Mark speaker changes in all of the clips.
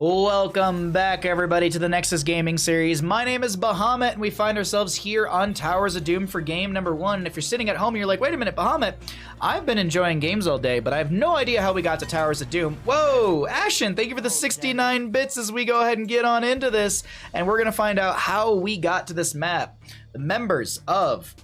Speaker 1: Welcome back, everybody, to the Nexus Gaming Series. My name is Bahamut, and we find ourselves here on Towers of Doom for game number 1. And if you're sitting at home, you're like, wait a minute, Bahamut, I've been enjoying games all day, but I have no idea how we got to Towers of Doom. Whoa, Ashen, thank you for the 69 bits as we go ahead and get on into this. And we're going to find out how we got to this map. The members of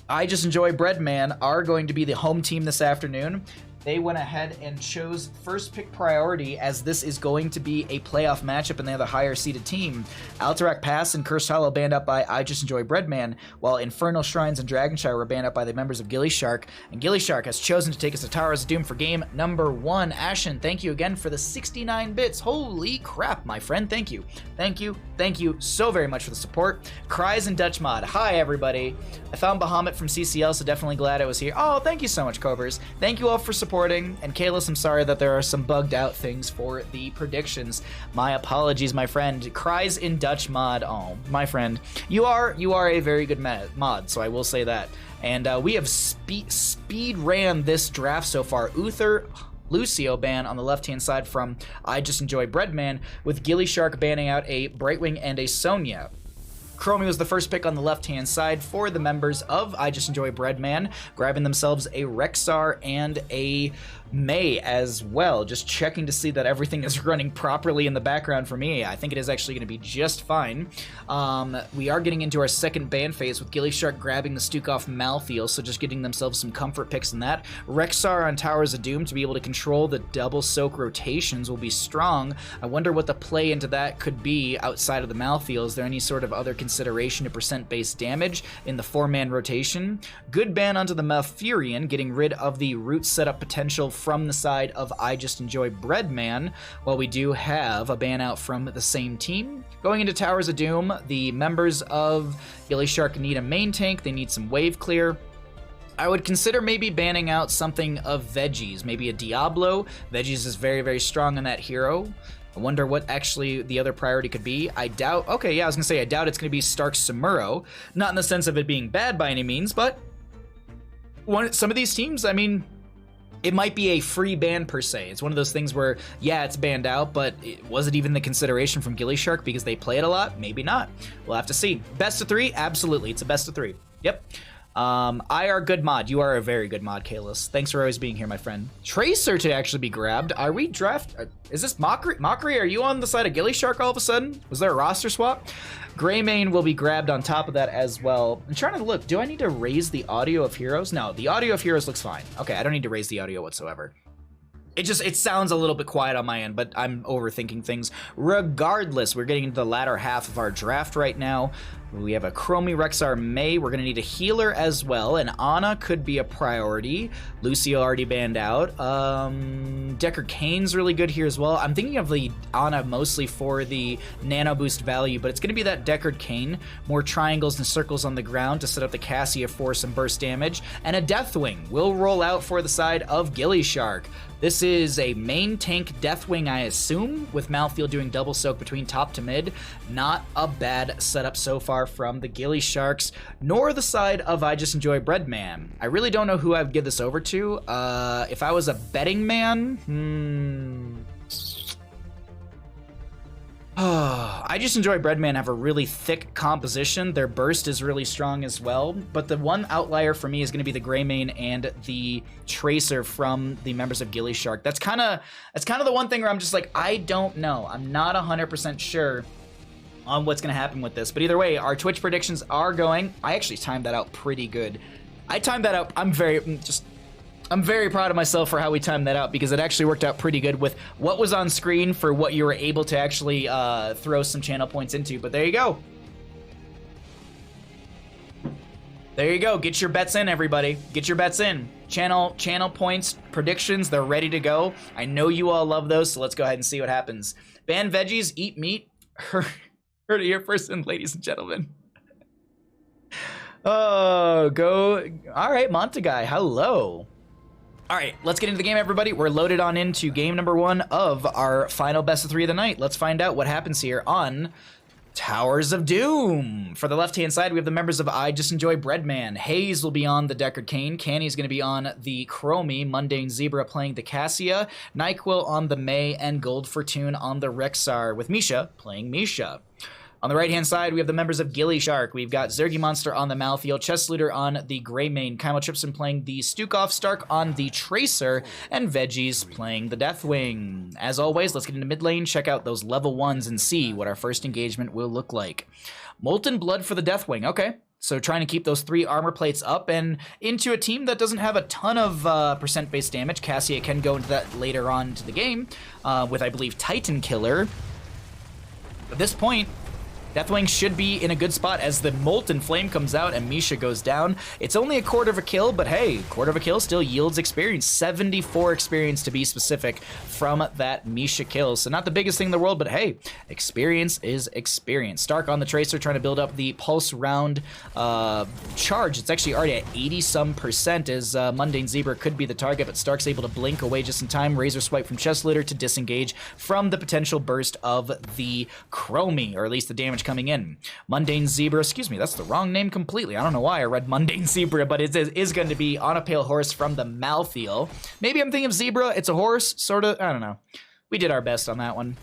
Speaker 1: I Just Enjoy Breadman are going to be the home team this afternoon. They went ahead and chose first pick priority as this is going to be a playoff matchup and they're the higher seeded team. Alterac Pass and Cursed Hollow banned up by I Just Enjoy Breadman, while Infernal Shrines and Dragonshire were banned up by the members of gillyShark. And gillyShark has chosen to take us to Towers of Doom for game number 1. Ashen, thank you again for the 69 bits. Holy crap, my friend. Thank you. Thank you. Thank you so very much for the support. Cries and Dutch Mod. Hi, everybody. I found Bahamut from CCL, so definitely glad I was here. Oh, thank you so much, Cobras. Thank you all for supporting. And Kalis, I'm sorry that there are some bugged out things for the predictions. My apologies, my friend. Cries in Dutch Mod. Oh, my friend. You are a very good mod, so I will say that. And we have speed ran this draft so far. Uther Lucio ban on the left-hand side from I Just Enjoy Breadman, with gillyShark banning out a Brightwing and a Sonya. Chromie was the first pick on the left-hand side for the members of I Just Enjoy Breadman, grabbing themselves a Rexar and a May as well. Just checking to see that everything is running properly in the background for me. I think it is actually going to be just fine. We are getting into our second ban phase with gillyShark grabbing the Stukov Malthael, so just getting themselves some comfort picks in that. Rexar on Towers of Doom to be able to control the double soak rotations will be strong. I wonder what the play into that could be outside of the Malthael. Is there any sort of other consideration to percent base damage in the 4-man rotation? Good ban onto the Malfurion, getting rid of the root setup potential from the side of I Just Enjoy Breadman, while we do have a ban out from the same team. Going into Towers of Doom, the members of gillyShark need a main tank, they need some wave clear. I would consider maybe banning out something of Veggies, maybe a Diablo. Veggies is very, very strong on that hero. I wonder what actually the other priority could be. I doubt, okay, yeah, I was gonna say, I doubt it's gonna be Stark Samuro. Not in the sense of it being bad by any means, but some of these teams, I mean, it might be a free ban per se. It's one of those things where, yeah, it's banned out, but was it even the consideration from gillyShark because they play it a lot? Maybe not. We'll have to see. Best of 3? Absolutely. It's a best of 3. Yep. IR good mod. You are a very good mod, Kalis. Thanks for always being here, my friend. Tracer to actually be grabbed. Are we is this Mockery? Mockery, are you on the side of gillyShark all of a sudden? Was there a roster swap? Greymane will be grabbed on top of that as well. I'm trying to look. Do I need to raise the audio of heroes? No, the audio of heroes looks fine. Okay, I don't need to raise the audio whatsoever. It sounds a little bit quiet on my end, but I'm overthinking things. Regardless, we're getting into the latter half of our draft right now. We have a Chromie, Rexar, May. We're going to need a healer as well, and Ana could be a priority. Lucio already banned out. Deckard Cain's really good here as well. I'm thinking of the Ana mostly for the nano boost value, but it's going to be that Deckard Cain. More triangles and circles on the ground to set up the Cassia for some burst damage. And a Deathwing will roll out for the side of gillyShark. This is a main tank Deathwing, I assume, with Malthael doing double soak between top to mid. Not a bad setup so far from the gillySharks, nor the side of I Just Enjoy Breadman. I really don't know who I'd give this over to. If I was a betting man, I Just Enjoy Breadman have a really thick composition. Their burst is really strong as well, but the one outlier for me is going to be the Greymane and the Tracer from the members of gillyShark. That's kind of the one thing where I'm just like, I don't know. I'm not 100% sure on what's going to happen with this. But either way, our Twitch predictions are going. I actually timed that out pretty good. I timed that out. I'm very proud of myself for how we timed that out, because it actually worked out pretty good with what was on screen for what you were able to actually throw some channel points into. But there you go. There you go. Get your bets in, everybody. Get your bets in. Channel points, predictions, they're ready to go. I know you all love those, so let's go ahead and see what happens. Ban veggies, eat meat. Heard it here first, ladies and gentlemen. Oh, go. All right, Montaguy, hello. All right, let's get into the game, everybody. We're loaded on into game number 1 of our final best of 3 of the night. Let's find out what happens here on Towers of Doom. For the left-hand side, we have the members of I Just Enjoy Breadman. Hayes will be on the Deckard Cain. Canny is going to be on the Chromie. Mundane Zebra playing the Cassia. NyQuil on the May. And Gold Fortune on the Rexar, with Misha playing Misha. On the right-hand side, we have the members of gillyShark. We've got Zergy Monster on the Malthael, Chess Looter on the Greymane, Kymo Chipson playing the Stukov, Stark on the Tracer, and Veggies playing the Deathwing. As always, let's get into mid lane, check out those level 1s, and see what our first engagement will look like. Molten Blood for the Deathwing. Okay. So trying to keep those 3 armor plates up and into a team that doesn't have a ton of percent-based damage. Cassia can go into that later on into the game with, I believe, Titan Killer. At this point, Deathwing should be in a good spot as the Molten Flame comes out and Misha goes down. It's only a quarter of a kill, but hey, quarter of a kill still yields experience. 74 experience to be specific from that Misha kill. So not the biggest thing in the world, but hey, experience is experience. Stark on the Tracer trying to build up the pulse round charge. It's actually already at 80-some% as Mundane Zebra could be the target, but Stark's able to blink away just in time. Razor Swipe from Chest Looter to disengage from the potential burst of the Chromie, or at least the damage coming in. Mundane Zebra, excuse me, that's the wrong name completely. I don't know why I read Mundane Zebra, but it is going to be on a pale horse from the Malthael. Maybe I'm thinking of Zebra. It's a horse, sort of. I don't know. We did our best on that one.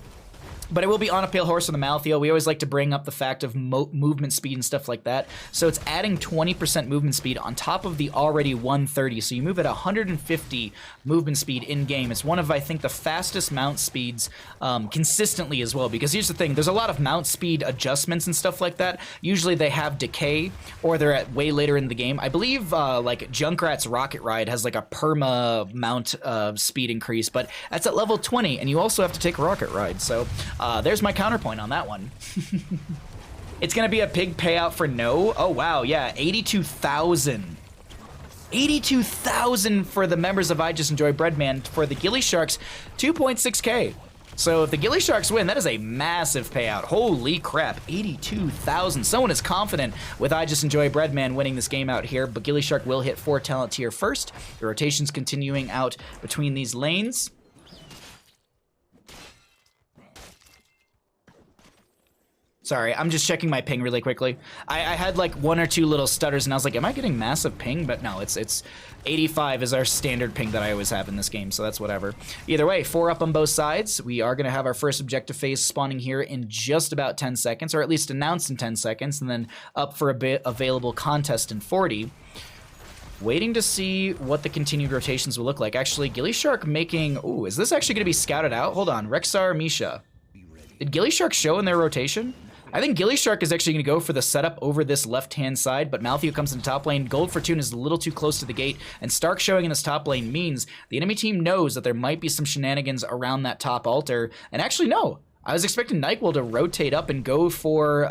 Speaker 1: But it will be on a pale horse on the Malthael. We always like to bring up the fact of movement speed and stuff like that. So it's adding 20% movement speed on top of the already 130. So you move at 150 movement speed in-game. It's one of, I think, the fastest mount speeds consistently as well. Because here's the thing. There's a lot of mount speed adjustments and stuff like that. Usually they have decay or they're at way later in the game. I believe like Junkrat's Rocket Ride has like a perma mount speed increase. But that's at level 20. And you also have to take Rocket Ride. So there's my counterpoint on that one. It's going to be a big payout for no. Oh, wow. Yeah, 82,000. 82,000 for the members of I Just Enjoy Breadman. For the gillySharks, 2.6k. So if the gillySharks win, that is a massive payout. Holy crap, 82,000. Someone is confident with I Just Enjoy Breadman winning this game out here, but gillyShark will hit 4 talent tier first. The rotation's continuing out between these lanes. Sorry, I'm just checking my ping really quickly. I had like 1 or 2 little stutters and I was like, am I getting massive ping? But no, it's 85 is our standard ping that I always have in this game, so that's whatever. Either way, 4 up on both sides. We are going to have our first objective phase spawning here in just about 10 seconds, or at least announced in 10 seconds, and then up for a bit available contest in 40. Waiting to see what the continued rotations will look like. Actually, gillyShark making... Ooh, is this actually going to be scouted out? Hold on, Rexar, Misha. Did gillyShark show in their rotation? I think gillyShark is actually going to go for the setup over this left-hand side, but Malthael comes in the top lane. Gold Fortune is a little too close to the gate, and Stark showing in this top lane means the enemy team knows that there might be some shenanigans around that top altar. And actually, no. I was expecting NyQuil to rotate up and go for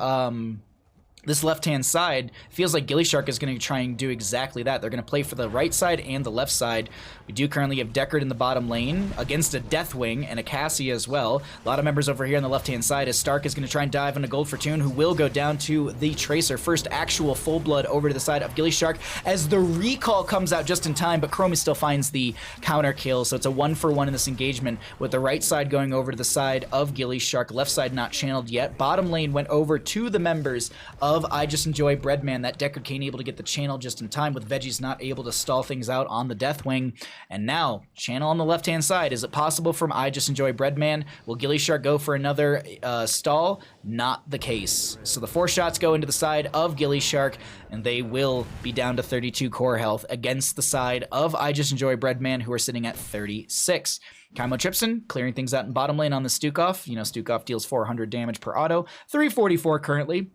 Speaker 1: this left-hand side. Feels like gillyShark is going to try and do exactly that. They're going to play for the right side and the left side. We do currently have Deckard in the bottom lane against a Deathwing and a Cassia as well. A lot of members over here on the left-hand side as Stark is going to try and dive into Gold Fortune, who will go down to the Tracer. First actual full blood over to the side of gillyShark as the recall comes out just in time, but Chromie still finds the counter kill. So it's a 1-for-1 in this engagement with the right side going over to the side of gillyShark. Left side not channeled yet. Bottom lane went over to the members of I Just Enjoy Breadman. That Deckard Cain able to get the channel just in time, with Veggies not able to stall things out on the Deathwing. And now, channel on the left-hand side. Is it possible from I Just Enjoy Breadman? Will gillyShark go for another stall? Not the case. So the 4 shots go into the side of gillyShark, and they will be down to 32 core health against the side of I Just Enjoy Breadman, who are sitting at 36. Kymo Chipson clearing things out in bottom lane on the Stukov. You know, Stukov deals 400 damage per auto. 344 currently.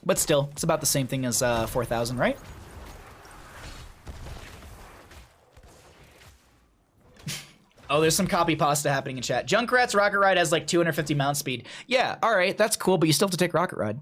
Speaker 1: But still, it's about the same thing as 4,000, right? Oh, there's some copy pasta happening in chat. Junkrat's Rocket Ride has like 250 mount speed. Yeah, all right, that's cool, but you still have to take Rocket Ride.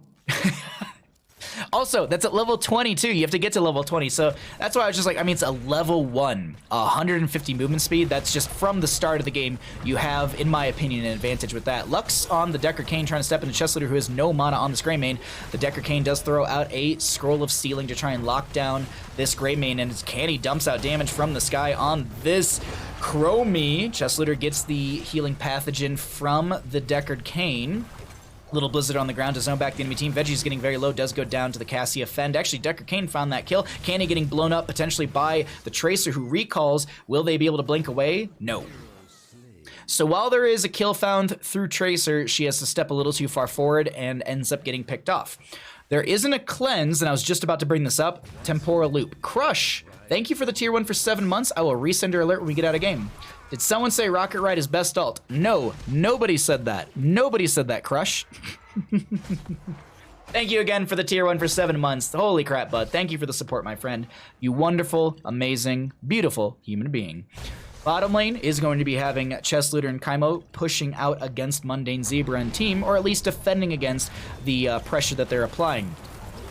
Speaker 1: Also, that's at level 22. You have to get to level 20. So that's why I was just like, I mean, it's a level 1, 150 movement speed. That's just from the start of the game. You have, in my opinion, an advantage with that. Lux on the Deckard Cain trying to step into Chess Looter, who has no mana on this Greymane. The Deckard Cain does throw out a Scroll of Sealing to try and lock down this Greymane, and Canny dumps out damage from the sky on this Chromie. Chess Looter gets the healing pathogen from the Deckard Cain. Little Blizzard on the ground to zone back the enemy team. Veggie's getting very low, does go down to the Cassia Fend. Actually, Decker Kane found that kill. Canny getting blown up potentially by the Tracer who recalls. Will they be able to blink away? No. So while there is a kill found through Tracer, she has to step a little too far forward and ends up getting picked off. There isn't a cleanse, and I was just about to bring this up. Temporal Loop. Crush, thank you for the tier 1 for 7 months. I will resend your alert when we get out of game. Did someone say Rocket Ride is best ult? No, nobody said that. Nobody said that, Crush. Thank you again for the tier 1 for 7 months. Holy crap, bud. Thank you for the support, my friend. You wonderful, amazing, beautiful human being. Bottom lane is going to be having Chess Looter and Kaimo pushing out against Mundane Zebra and team, or at least defending against the pressure that they're applying.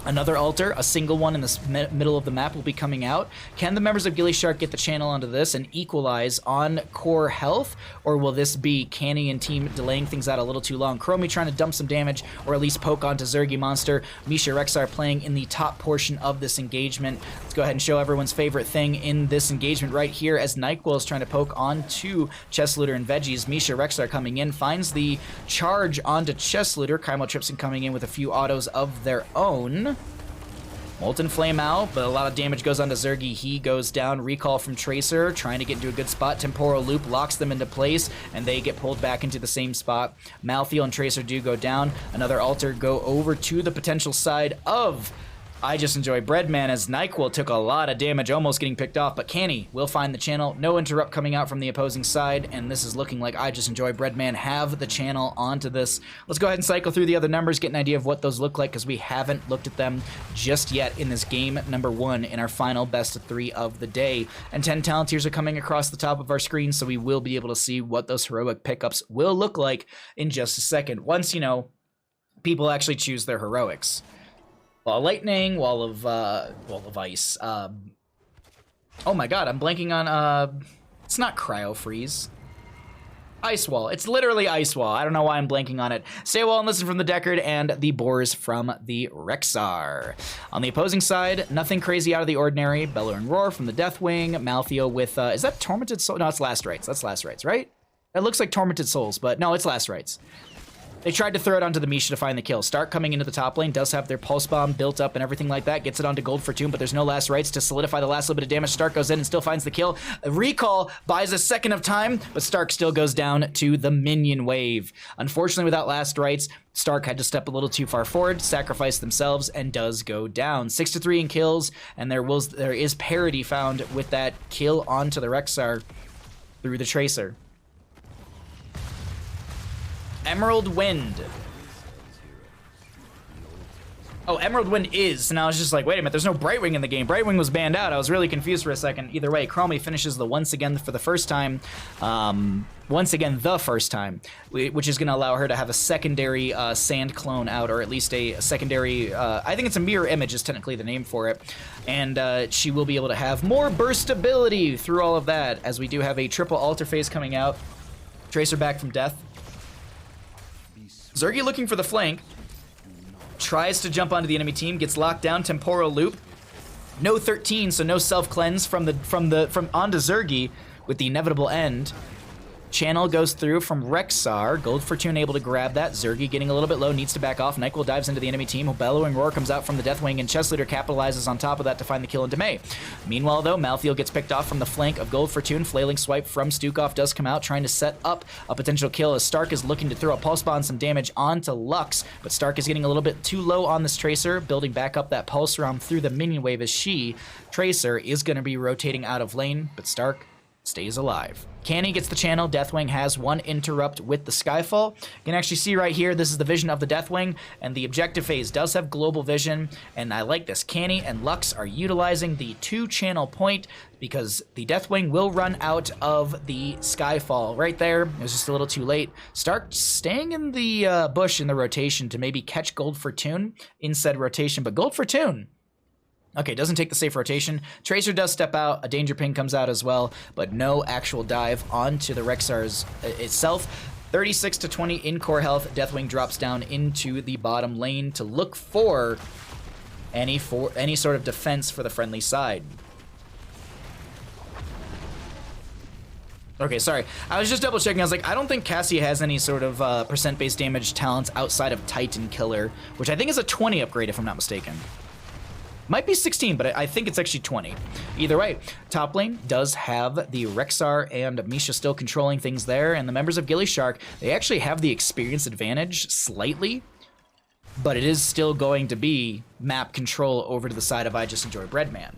Speaker 1: Another altar, a single one in the middle of the map, will be coming out. Can the members of gillyShark get the channel onto this and equalize on core health? Or will this be Canny and team delaying things out a little too long? Chromie trying to dump some damage, or at least poke onto Zergy Monster. Misha Rexar playing in the top portion of this engagement. Let's go ahead and show everyone's favorite thing in this engagement right here as NyQuil is trying to poke onto Chess Looter and Veggies. Misha Rexar coming in, finds the charge onto Chess Looter. Kaimo Tripson coming in with a few autos of their own. Molten Flame out, but a lot of damage goes onto Zergy. He goes down. Recall from Tracer, trying to get into a good spot. Temporal Loop locks them into place, and they get pulled back into the same spot. Malthael and Tracer do go down. Another altar go over to the potential side of I Just Enjoy Breadman as NyQuil took a lot of damage, almost getting picked off, but Canny will find the channel. No interrupt coming out from the opposing side, and this is looking like I Just Enjoy Breadman have the channel onto this. Let's go ahead and cycle through the other numbers, get an idea of what those look like, because we haven't looked at them just yet in this game number 1 in our final best of 3 of the day. And 10 talent tiers are coming across the top of our screen, so we will be able to see what those heroic pickups will look like in just a second, once, you know, people actually choose their heroics. Wall of Lightning, Wall of Ice. Oh my god, I'm blanking on, it's not Cryo Freeze. Ice Wall. It's literally Ice Wall. I don't know why I'm blanking on it. Stay well and listen from the Deckard and the Boars from the Rexar. On the opposing side, nothing crazy out of the ordinary. Bellow and Roar from the Deathwing. Malthael with, is that Tormented Soul? No, it's Last Rites. That's Last Rites, right? It looks like Tormented Souls, but no, it's Last Rites. They tried to throw it onto the Misha to find the kill. Stark coming into the top lane, does have their Pulse Bomb built up and everything like that. Gets it onto Gold Fortune, but there's no Last Rites to solidify the last little bit of damage. Stark goes in and still finds the kill. A recall buys a second of time, but Stark still goes down to the minion wave. Unfortunately, without Last Rites, Stark had to step a little too far forward, sacrifice themselves, and does go down. 6-3 in kills, and there is parity found with that kill onto the Rexar through the Tracer. Emerald Wind. Oh, Emerald Wind is, and I was just like, wait a minute, there's no Brightwing in the game. Brightwing was banned out. I was really confused for a second. Either way, Chromie finishes the once again for the first time. Once again, the first time, which is going to allow her to have a secondary sand clone out, or at least a secondary, I think it's a mirror image is technically the name for it. And she will be able to have more burst ability through all of that, as we do have a triple altar phase coming out. Tracer back from death. Zergy looking for the flank, tries to jump onto the enemy team, gets locked down. Temporal Loop, no 13, so no self cleanse from onto Zergy with the inevitable end. Channel goes through from Rexar. Gold Fortune able to grab that. Zergy getting a little bit low, needs to back off. NyQuil dives into the enemy team. Bellowing Roar comes out from the Deathwing, and Chess Leader capitalizes on top of that to find the kill into May. Meanwhile, though, Malthael gets picked off from the flank of Gold Fortune. Flailing Swipe from Stukov does come out, trying to set up a potential kill as Stark is looking to throw a Pulse Bomb, some damage onto Lux, but Stark is getting a little bit too low on this Tracer, building back up that Pulse Realm through the minion wave as Tracer is going to be rotating out of lane, but Stark stays alive. Canny gets the channel. Deathwing has one interrupt with the Skyfall. You can actually see right here, this is the vision of the Deathwing, and the objective phase does have global vision, and I like this. Canny and Lux are utilizing the 2-channel point because the Deathwing will run out of the Skyfall. Right there, it was just a little too late. Stark staying in the bush in the rotation to maybe catch Gold Fortune in said rotation, but Gold Fortune, okay, doesn't take the safe rotation. Tracer does step out. A danger ping comes out as well, but no actual dive onto the Rexar's itself. 36 to 20 in core health. Deathwing drops down into the bottom lane to look for any sort of defense for the friendly side. Okay, sorry. I was just double checking. I was like, I don't think Cassie has any sort of percent-based damage talents outside of Titan Killer, which I think is a 20 upgrade if I'm not mistaken. Might be 16, but I think it's actually 20. Either way, top lane does have the Rexxar and Misha still controlling things there, and the members of gillyShark, they actually have the experience advantage slightly, but it is still going to be map control over to the side of I Just Enjoy Breadman.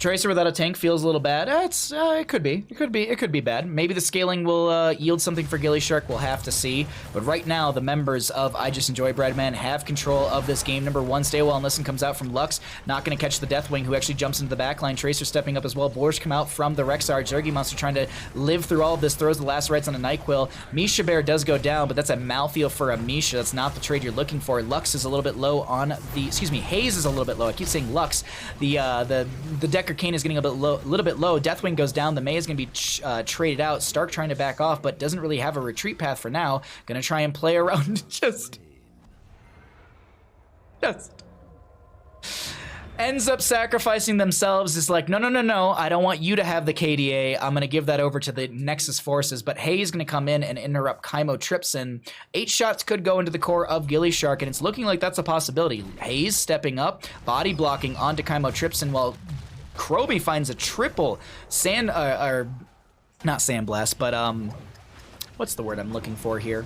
Speaker 1: Tracer without a tank feels a little bad. It could be. It could be bad. Maybe the scaling will yield something for gillyShark. We'll have to see. But right now, the members of I Just Enjoy Breadman have control of this game. Number one, Stay Well and Listen comes out from Lux. Not going to catch the Deathwing, who actually jumps into the backline. Tracer stepping up as well. Boars come out from the Rexxar. Zergy Monster trying to live through all of this. Throws the last rights on a NyQuil. Misha Bear does go down, but that's a Malthael for a Misha. That's not the trade you're looking for. Lux is a little bit low on the... Excuse me, Haze is a little bit low. I keep saying Lux. The Decker Kane is getting a little bit low. Deathwing goes down. The Mei is going to be traded out. Stark trying to back off, but doesn't really have a retreat path for now. Going to try and play around. just ends up sacrificing themselves. It's like, no. I don't want you to have the KDA. I'm going to give that over to the Nexus forces. But Hayes going to come in and interrupt Kaimo Tripson. 8 shots could go into the core of gillyShark, and it's looking like that's a possibility. Hayes stepping up, body blocking onto Kaimo Tripson while Kroby finds a triple sand, or not sandblast, but what's the word I'm looking for here?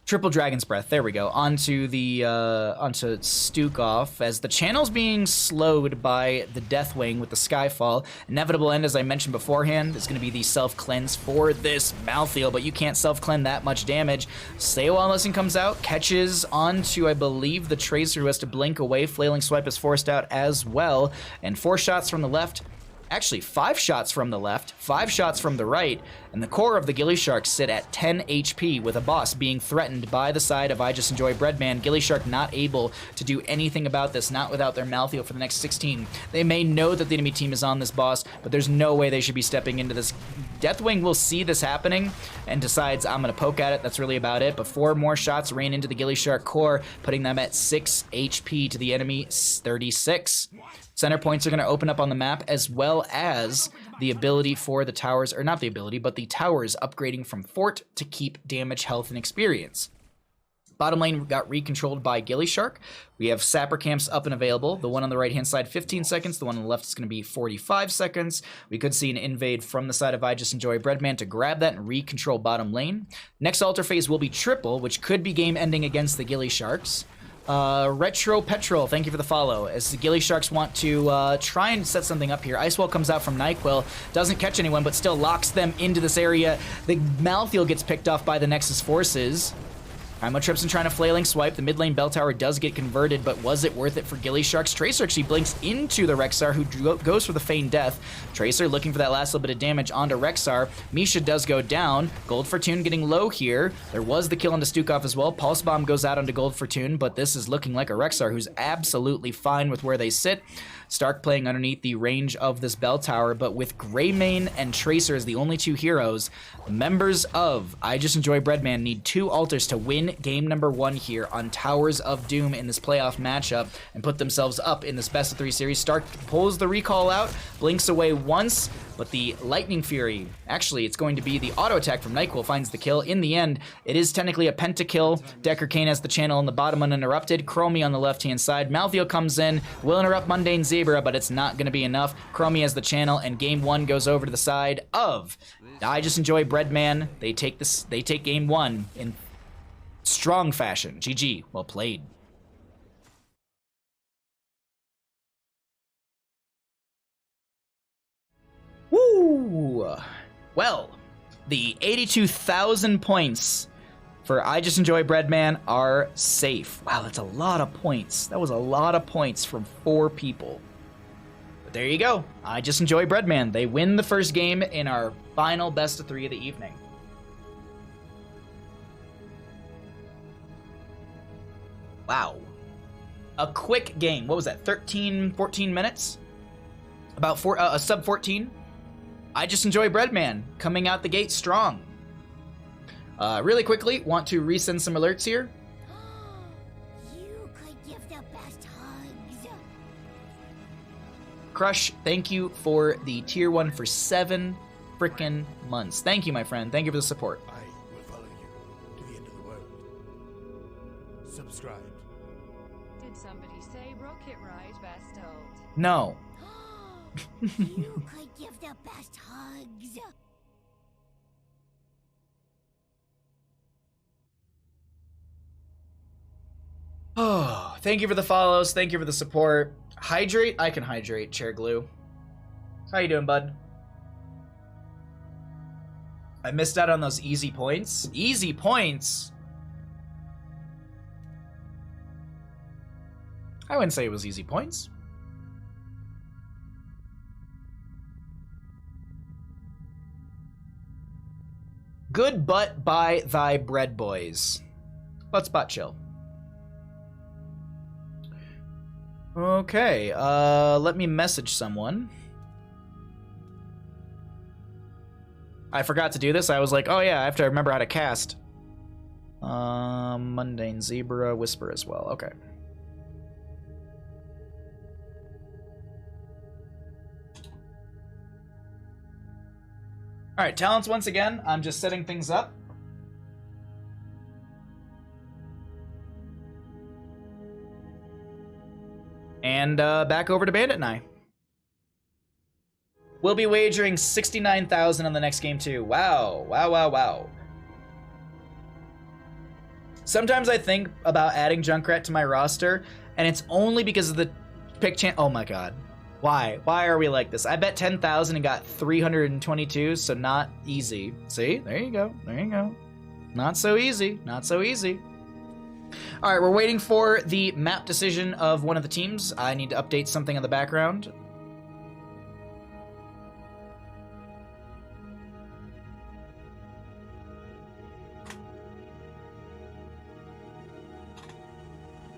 Speaker 1: Triple Dragon's Breath. There we go. Onto the onto Stukov as the channel's being slowed by the Deathwing with the Skyfall. Inevitable end, as I mentioned beforehand, is going to be the self-cleanse for this Malthael, but you can't self-cleanse that much damage. Stay While Listen comes out, catches onto, I believe, the Tracer, who has to blink away. Flailing Swipe is forced out as well, and 4 shots from the left. Actually, 5 shots from the left, 5 shots from the right, and the core of the gillyShark sit at 10 HP with a boss being threatened by the side of I Just Enjoy Breadman. gillyShark not able to do anything about this, not without their Malthael for the next 16. They may know that the enemy team is on this boss, but there's no way they should be stepping into this. Deathwing will see this happening and decides, I'm going to poke at it. That's really about it. But 4 more shots rain into the gillyShark core, putting them at 6 HP to the enemy 36. Center points are going to open up on the map, as well as the ability for the towers, or not the ability, but the towers upgrading from fort to keep damage, health, and experience. Bottom lane got recontrolled by gillyShark. We have sapper camps up and available. The one on the right-hand side, 15 seconds. The one on the left is going to be 45 seconds. We could see an invade from the side of I Just Enjoy Breadman to grab that and recontrol bottom lane. Next altar phase will be triple, which could be game ending against the gillySharks. Retro Petrol, thank you for the follow. As the gillySharks want to try and set something up here. Icewell comes out from NyQuil, doesn't catch anyone, but still locks them into this area. The Malthael gets picked off by the Nexus forces. Kaimo Tripson trying to flailing swipe. The mid lane bell tower does get converted, but was it worth it for gillySharks? Tracer actually blinks into the Rexxar, who goes for the feigned death. Tracer looking for that last little bit of damage onto Rexxar. Misha does go down. Gold Fortune getting low here. There was the kill onto Stukov as well. Pulse Bomb goes out onto Gold Fortune, but this is looking like a Rexxar who's absolutely fine with where they sit. Stark playing underneath the range of this bell tower, but with Greymane and Tracer as the only 2 heroes, the members of I Just Enjoy Breadman need 2 altars to win game number 1 here on Towers of Doom in this playoff matchup and put themselves up in this best of 3 series. Stark pulls the recall out, blinks away once, but the Lightning Fury, actually it's going to be the auto attack from NyQuil, finds the kill. In the end, it is technically a pentakill. Decker Kane has the channel on the bottom uninterrupted. Chromie on the left-hand side. Malthael comes in, will interrupt Mundane Zebra, but it's not going to be enough. Chromie has the channel, and game 1 goes over to the side of I Just Enjoy Breadman. They take game 1 in strong fashion. GG, well played. Woo! Well, the 82,000 points for I Just Enjoy Breadman are safe. Wow, that's a lot of points. That was a lot of points from 4 people. But there you go. I Just Enjoy Breadman. They win the first game in our final best of 3 of the evening. Wow. A quick game. What was that? 13, 14 minutes? About a sub 14? I Just Enjoy Breadman coming out the gate strong. Really quickly, want to resend some alerts here.
Speaker 2: You could give the best hugs.
Speaker 1: Crush, thank you for the tier 1 for 7 frickin' months. Thank you, my friend. Thank you for the support.
Speaker 2: I will follow you to the end of the world. Subscribe.
Speaker 3: Did somebody say rocket ride best old?
Speaker 1: No.
Speaker 4: You could give the best hugs.
Speaker 1: Oh, thank you for the follows. Thank you for the support. Hydrate? I can hydrate, Chair Glue. How you doing, bud? I missed out on those easy points. Easy points? I wouldn't say it was easy points. Good butt by thy bread, boys. Let's butt chill. Okay, let me message someone. I forgot to do this. I was like, oh yeah, I have to remember how to cast. Mundane Zebra, Whisper as well. Okay. Alright, talents once again. I'm just setting things up. And back over to Bandit and I. We'll be wagering 69,000 on the next game too. Wow, wow, wow, wow. Sometimes I think about adding Junkrat to my roster, and it's only because of the pick chance. Oh my god. Why? Why are we like this? I bet 10,000 and got 322, so not easy. See? There you go. There you go. Not so easy. Not so easy. All right, we're waiting for the map decision of one of the teams. I need to update something in the background.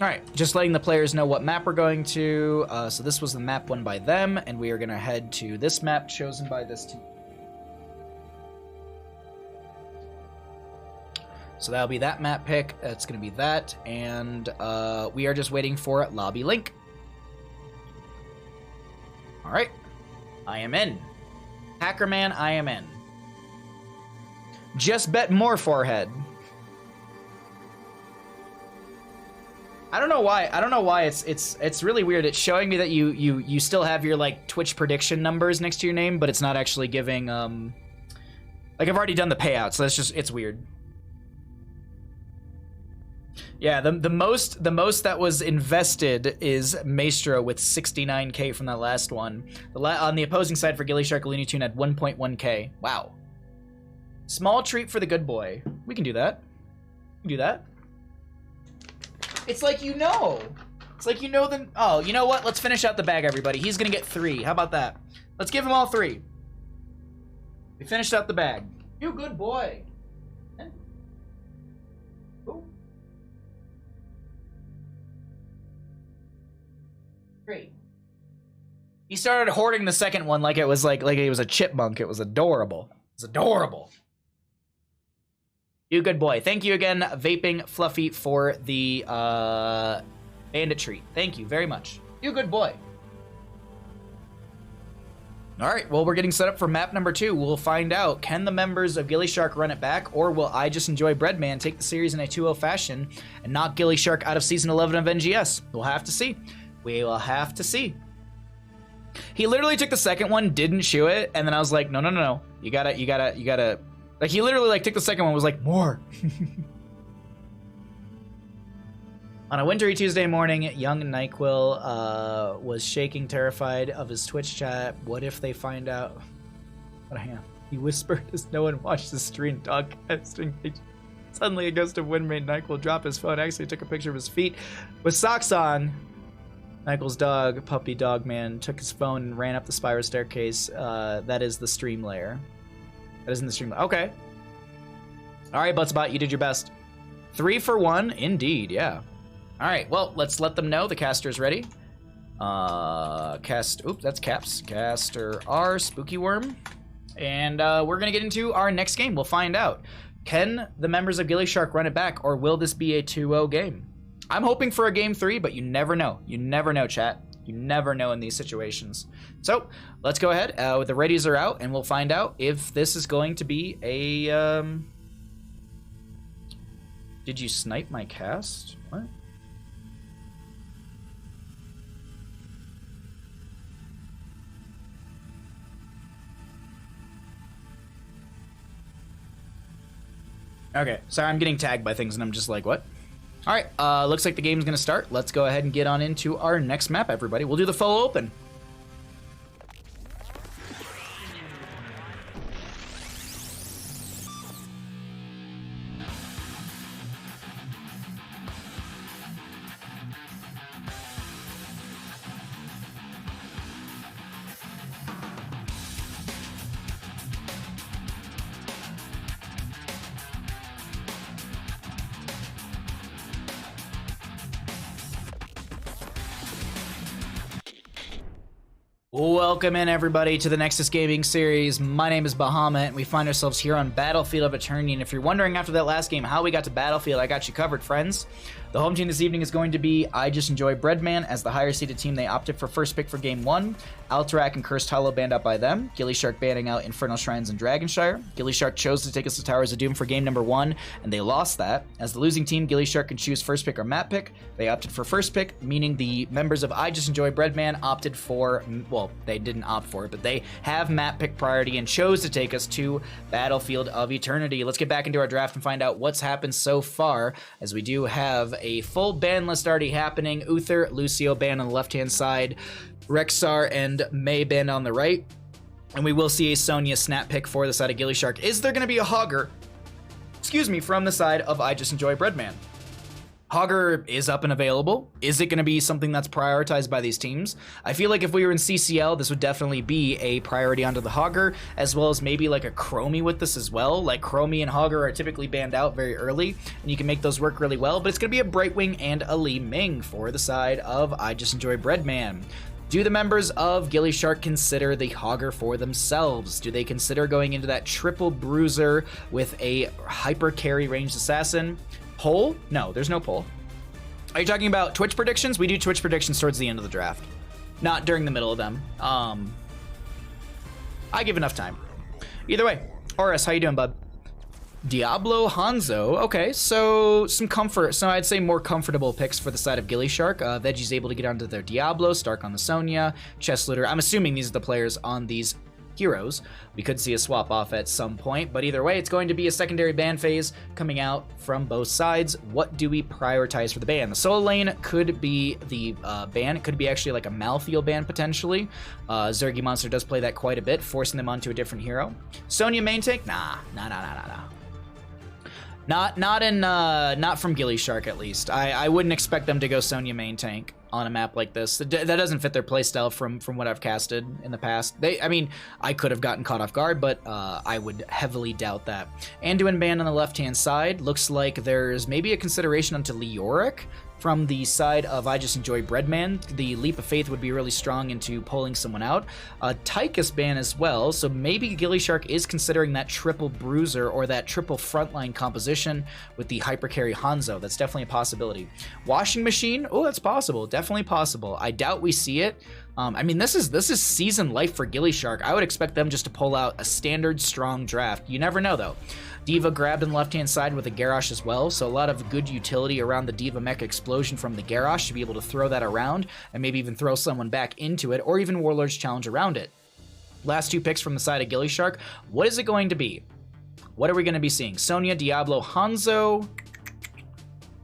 Speaker 1: All right, just letting the players know what map we're going to. So this was the map won by them, and we are going to head to this map chosen by this team. So that'll be that map pick. It's going to be that, and we are just waiting for lobby link. All right, I am in. Hackerman, I am in. Just bet more forehead. I don't know why. I don't know why it's really weird. It's showing me that you still have your like Twitch prediction numbers next to your name, but it's not actually giving like I've already done the payout, so it's weird. Yeah, the most that was invested is Maestro with 69k from that last one. On the opposing side for gillyShark, Looney Tune had 1.1k. Wow. Small treat for the good boy. We can do that. We can do that. It's like you know. It's like you know the... Oh, you know what? Let's finish out the bag, everybody. He's going to get 3. How about that? Let's give him all 3. We finished out the bag. You good boy. Ooh. Great. He started hoarding the second one like it was like it was a chipmunk. It was adorable. It's adorable. You good boy. Thank you again, Vaping Fluffy, for the bandit treat. Thank you very much. You good boy. All right, well, we're getting set up for map number 2. We'll find out, can the members of gillyShark run it back, or will I just enjoy Breadman, take the series in a 2-0 fashion, and knock gillyShark out of Season 11 of NGS? We'll have to see. We will have to see. He literally took the second one, didn't shoe it, and then I was like, no, no, no, no. You gotta... Like, he literally, like, took the second one and was like, more. On a wintry Tuesday morning, young NyQuil was shaking, terrified of his Twitch chat. What if they find out? But I am. He whispered as no one watched the stream dog casting. Suddenly, a ghost of wind made NyQuil drop his phone. Actually took a picture of his feet with socks on. NyQuil's dog, puppy dog man, took his phone and ran up the spiral staircase. That is the stream layer. That is in the stream. Okay. All right, Buttsbot, you did your best. 3 for 1, indeed, yeah. All right, well, let's let them know the caster's ready. Oops, that's Caps. Caster R, Spooky Worm. And we're gonna get into our next game. We'll find out. Can the members of gillyShark run it back, or will this be a 2-0 game? I'm hoping for a game 3, but you never know. You never know, chat. You never know in these situations. So let's go ahead. The readies are out, and we'll find out if this is going to be a... Did you snipe my cast? What? Okay, sorry, I'm getting tagged by things and I'm just like, what? All right, looks like the game's gonna start. Let's go ahead and get on into our next map, everybody. We'll do the full open. Welcome in, everybody, to the Nexus Gaming Series. My name is Bahamut, and we find ourselves here on Battlefield of Eternity. And if you're wondering after that last game how we got to Battlefield, I got you covered, friends. The home team this evening is going to be I Just Enjoy Breadman. As the higher seeded team, they opted for first pick for Game 1. Alterac and Cursed Hollow banned out by them. gillyShark banning out Infernal Shrines and Dragonshire. gillyShark chose to take us to Towers of Doom for Game number 1, and they lost that. As the losing team, gillyShark can choose first pick or map pick. They opted for first pick, meaning the members of I Just Enjoy Breadman opted for, well, they didn't opt for it, but they have map pick priority and chose to take us to Battlefield of Eternity. Let's get back into our draft and find out what's happened so far, as we do have a full ban list already happening. Uther, Lucio banned on the left-hand side, Rexar and May banned on the right, and we will see a Sonya snap pick for the side of gillyShark. Is there going to be a Hogger, from the side of I Just Enjoy Breadman? Hogger is up and available. Is it going to be something that's prioritized by these teams? I feel like if we were in CCL, this would definitely be a priority onto the Hogger, as well as maybe like a Chromie with this as well. Like Chromie and Hogger are typically banned out very early, and you can make those work really well, but it's going to be a Brightwing and a Li Ming for the side of I Just Enjoy Breadman. Do the members of gillyShark consider the Hogger for themselves? Do they consider going into that triple bruiser with a hyper carry ranged assassin? Poll? No, there's no poll. Are you talking about Twitch predictions? We do Twitch predictions towards the end of the draft, not during the middle of them. I give enough time. Either way, Horus, how you doing, bud? Diablo Hanzo. Okay, so some comfort. So I'd say more comfortable picks for the side of gillyShark. Veggie's able to get onto their Diablo, Stark on the Sonya, Chest Looter. I'm assuming these are the players on these heroes. We could see a swap off at some point, but either way, it's going to be a secondary ban phase coming out from both sides. What do we prioritize for the ban? The solo lane could be the ban. It could be actually like a Malthael ban potentially. Zergy Monster does play that quite a bit, forcing them onto a different hero. Sonya main tank? Nah. Not from gillyShark, at least. I wouldn't expect them to go Sonya main tank on a map like this. That doesn't fit their playstyle from what I've casted in the past. I mean, I could have gotten caught off guard, but I would heavily doubt that. Anduin banned on the left-hand side. Looks like there's maybe a consideration onto Leoric from the side of I Just Enjoy Breadman. The Leap of Faith would be really strong into pulling someone out. Tychus ban as well, so maybe gillyShark is considering that triple bruiser or that triple frontline composition with the hyper carry Hanzo. That's definitely a possibility. Washing Machine? Oh, that's possible. Definitely possible. I doubt we see it. I mean, this is season life for gillyShark. I would expect them just to pull out a standard strong draft. You never know, though. Diva grabbed on the left-hand side with a Garrosh as well, so a lot of good utility around the Diva mech explosion from the Garrosh to be able to throw that around and maybe even throw someone back into it, or even Warlord's Challenge around it. Last two picks from the side of gillyShark. What is it going to be? What are we going to be seeing? Sonya, Diablo, Hanzo.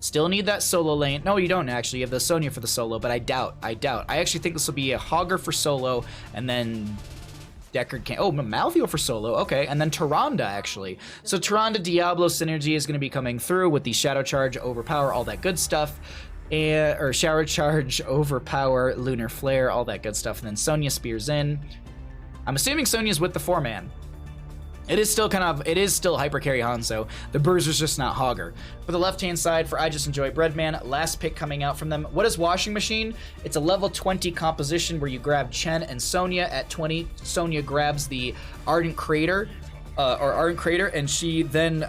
Speaker 1: Still need that solo lane. No, you don't actually. You have the Sonya for the solo, but I doubt. I actually think this will be a Hogger for solo, and then Deckard can. Oh, Malthael for solo. Okay, and then Tyrande actually. So Tyrande Diablo synergy is going to be coming through with the Shadow Charge, Overpower, all that good stuff. Or Shadow Charge, Overpower, Lunar Flare, all that good stuff. And then Sonya spears in. I'm assuming Sonya's with the 4-man. It is still hyper carry Hanzo. The Bruiser's just not Hogger. For the left-hand side, for I Just Enjoy Breadman, last pick coming out from them. What is Washing Machine? It's a level 20 composition where you grab Chen and Sonya. At 20, Sonya grabs the Ardent Crater. or Ardent Crater, and she then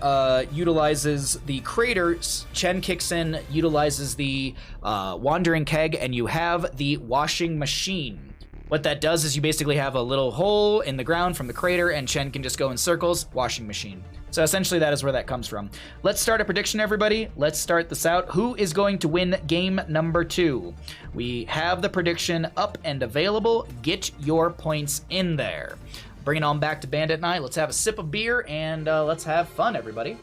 Speaker 1: utilizes the crater. Chen kicks in, utilizes the Wandering Keg, and you have the Washing Machine. What that does is you basically have a little hole in the ground from the crater, and Chen can just go in circles, Washing Machine. So essentially that is where that comes from. Let's start a prediction, everybody. Let's start this out. Who is going to win game number 2? We have the prediction up and available. Get your points in there. Bring it on back to Bandit Night. Let's have a sip of beer, and let's have fun, everybody.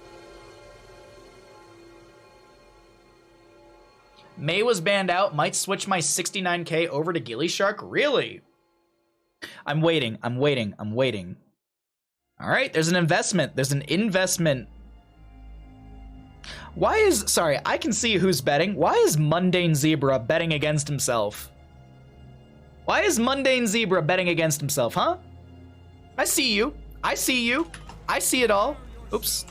Speaker 1: May was banned out. Might switch my 69k over to gillyShark. Really? I'm waiting. I'm waiting. I'm waiting. All right, there's an investment. There's an investment. Why is... Sorry, I can see who's betting. Why is Mundane Zebra betting against himself? Why is Mundane Zebra betting against himself, huh? I see you. I see you. I see it all. Oops.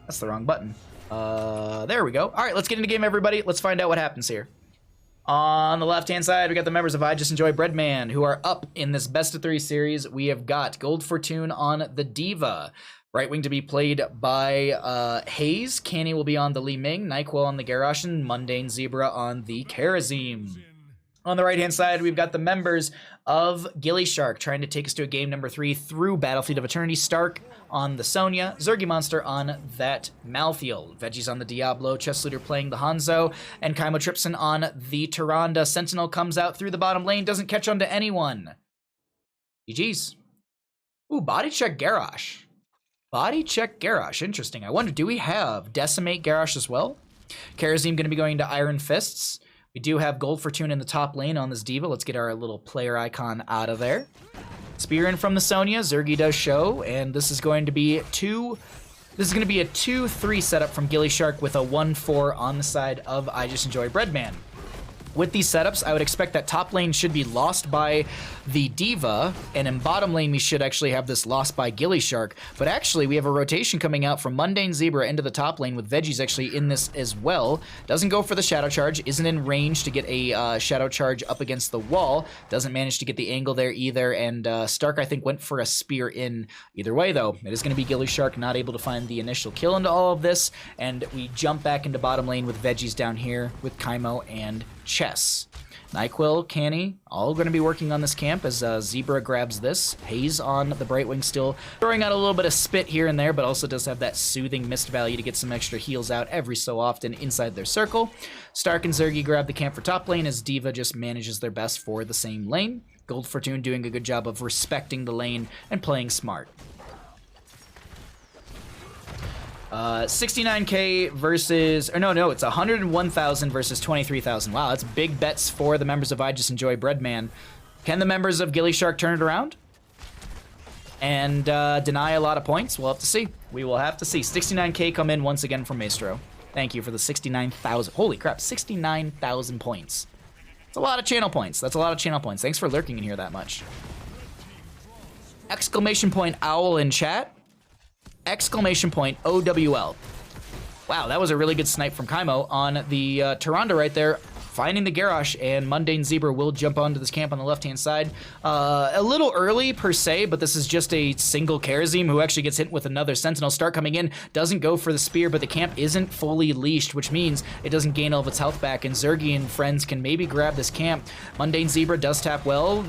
Speaker 1: That's the wrong button. There we go. All right, let's get into game, everybody. Let's find out what happens here. On the left-hand side, we got the members of I Just Enjoy Breadman, who are up in this best-of-3 series. We have got Gold Fortune on the Diva. Right wing to be played by Hayes. Canny will be on the Li Ming. Nyquil on the Garrosh, and Mundane Zebra on the Karazim. On the right-hand side, we've got the members of gillyShark trying to take us to a game number 3 through Battlefleet of Eternity. Stark on the Sonya, Zergy Monster on that Malthael, Veggies on the Diablo, Chess Looter playing the Hanzo, and Kaimo Tripson on the Tyrande. Sentinel comes out through the bottom lane, doesn't catch on to anyone. GG's. Ooh, body check Garrosh. Body check Garrosh, interesting. I wonder, do we have Decimate Garrosh as well? Karazim going to be going to Iron Fists. We do have Gold Fortune in the top lane on this Diva. Let's get our little player icon out of there. Spear in from the Sonya. Zergy does show, and this is going to be a 2-3 setup from gillyShark with a 1-4 on the side of I Just Enjoy Breadman. With these setups, I would expect that top lane should be lost by the Diva, and in bottom lane, we should actually have this lost by gillyShark. But actually, we have a rotation coming out from Mundane Zebra into the top lane with Veggies actually in this as well. Doesn't go for the Shadow Charge, isn't in range to get a Shadow Charge up against the wall. Doesn't manage to get the angle there either, and Stark, I think, went for a spear in. Either way, though, it is going to be gillyShark not able to find the initial kill into all of this, and we jump back into bottom lane with Veggies down here with Kaimo and Chess. Nyquil, Canny, all going to be working on this camp as Zebra grabs this. Hayes on the Brightwing still throwing out a little bit of spit here and there, but also does have that soothing mist value to get some extra heals out every so often inside their circle. Stark and Zergy grab the camp for top lane as Diva just manages their best for the same lane. Gold Fortune doing a good job of respecting the lane and playing smart. 69k versus, or no, it's 101,000 versus 23,000. Wow, that's big bets for the members of I Just Enjoy Breadman. Can the members of gillyShark turn it around and deny a lot of points? We'll have to see. We will have to see. 69k come in once again from Maestro. Thank you for the 69,000. Holy crap, 69,000 points. That's a lot of channel points. That's a lot of channel points. Thanks for lurking in here that much. Exclamation point owl in chat. Exclamation point OWL. Wow, that was a really good snipe from Kaimo on the Tyrande right there, finding the Garrosh, and Mundane Zebra will jump onto this camp on the left-hand side. A little early, per se, but this is just a single Karazim who actually gets hit with another Sentinel. Start coming in, doesn't go for the spear, but the camp isn't fully leashed, which means it doesn't gain all of its health back, and Zergy and friends can maybe grab this camp. Mundane Zebra does tap well.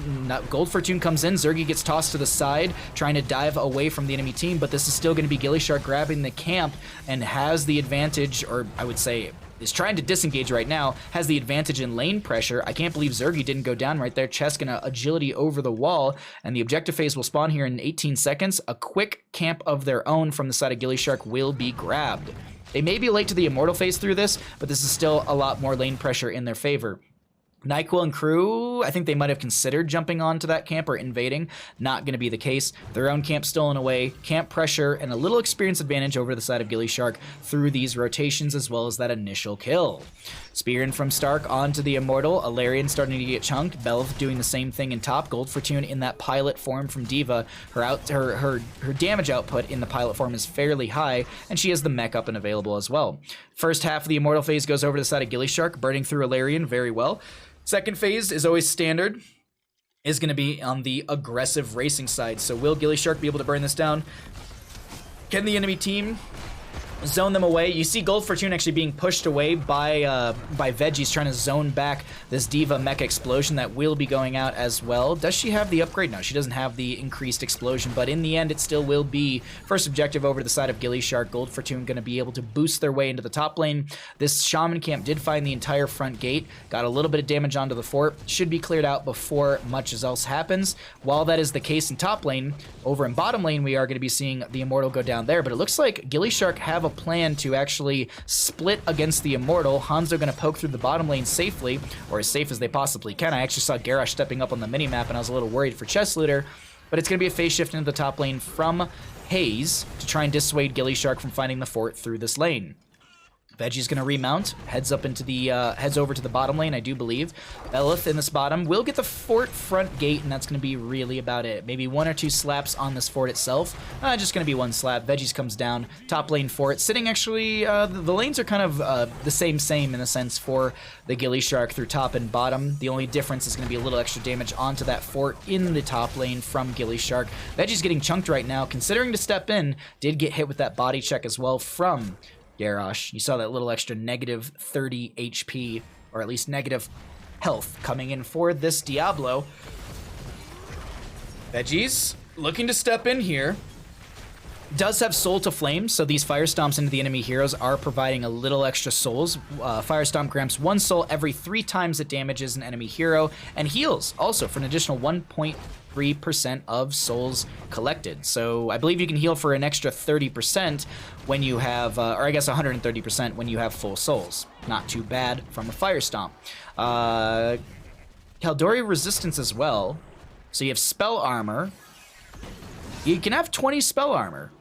Speaker 1: Gold Fortune comes in. Zergy gets tossed to the side, trying to dive away from the enemy team, but this is still going to be gillyShark grabbing the camp and has the advantage, or I would say is trying to disengage right now, has the advantage in lane pressure. I can't believe Zergy didn't go down right there. Chess gonna agility over the wall, and the objective phase will spawn here in 18 seconds. A quick camp of their own from the side of gillyShark will be grabbed. They may be late to the Immortal phase through this, but this is still a lot more lane pressure in their favor. Nyquil and crew, I think they might have considered jumping onto that camp or invading. Not going to be the case. Their own camp stolen away. Camp pressure and a little experience advantage over the side of gillyShark through these rotations as well as that initial kill. Spear in from Stark onto the Immortal. Alarian starting to get chunked. Belv doing the same thing in top. Gold Fortune in that pilot form from Diva. Her damage output in the pilot form is fairly high, and she has the mech up and available as well. First half of the Immortal phase goes over to the side of gillyShark, burning through Alarian very well. Second phase is always standard. is going to be on the aggressive racing side. So will gillyShark be able to burn this down? Can the enemy team zone them away? You see Gold Fortune actually being pushed away by Veggies trying to zone back this Diva Mecha Explosion that will be going out as well. Does she have the upgrade? No, she doesn't have the increased explosion, but in the end it still will be first objective over to the side of gillyShark. Gold Fortune going to be able to boost their way into the top lane. This Shaman camp did find the entire front gate, got a little bit of damage onto the fort, should be cleared out before much else happens. While that is the case in top lane, over in bottom lane we are going to be seeing the Immortal go down there, but it looks like gillyShark have a plan to actually split against the Immortal. Hanzo going to poke through the bottom lane safely, or as safe as they possibly can. I actually saw Garrosh stepping up on the minimap and I was a little worried for Chest Looter, but it's going to be a phase shift into the top lane from Haze to try and dissuade gillyShark from finding the fort through this lane. Veggie's gonna remount, heads over to the bottom lane, I do believe. Belith in this bottom will get the fort front gate, and that's gonna be really about it. Maybe one or two slaps on this fort itself. Just gonna be one slap. Veggies comes down, top lane fort, sitting actually, the lanes are kind of the same in a sense for the gillyShark through top and bottom. The only difference is gonna be a little extra damage onto that fort in the top lane from gillyShark. Veggie's getting chunked right now, considering to step in, did get hit with that body check as well from Garrosh. You saw that little extra negative 30 HP, or at least negative health coming in for this Diablo. Veggies looking to step in here. Does have Soul to Flame, so these Fire Stomps into the enemy heroes are providing a little extra souls. Fire Stomp grants 1 soul every 3 times it damages an enemy hero, and heals also for an additional 1.3% of souls collected. So I believe you can heal for an extra 30% when you have, or I guess 130% when you have full souls. Not too bad from a Fire Stomp. Caldori resistance as well. So you have Spell Armor. You can have 20 Spell Armor.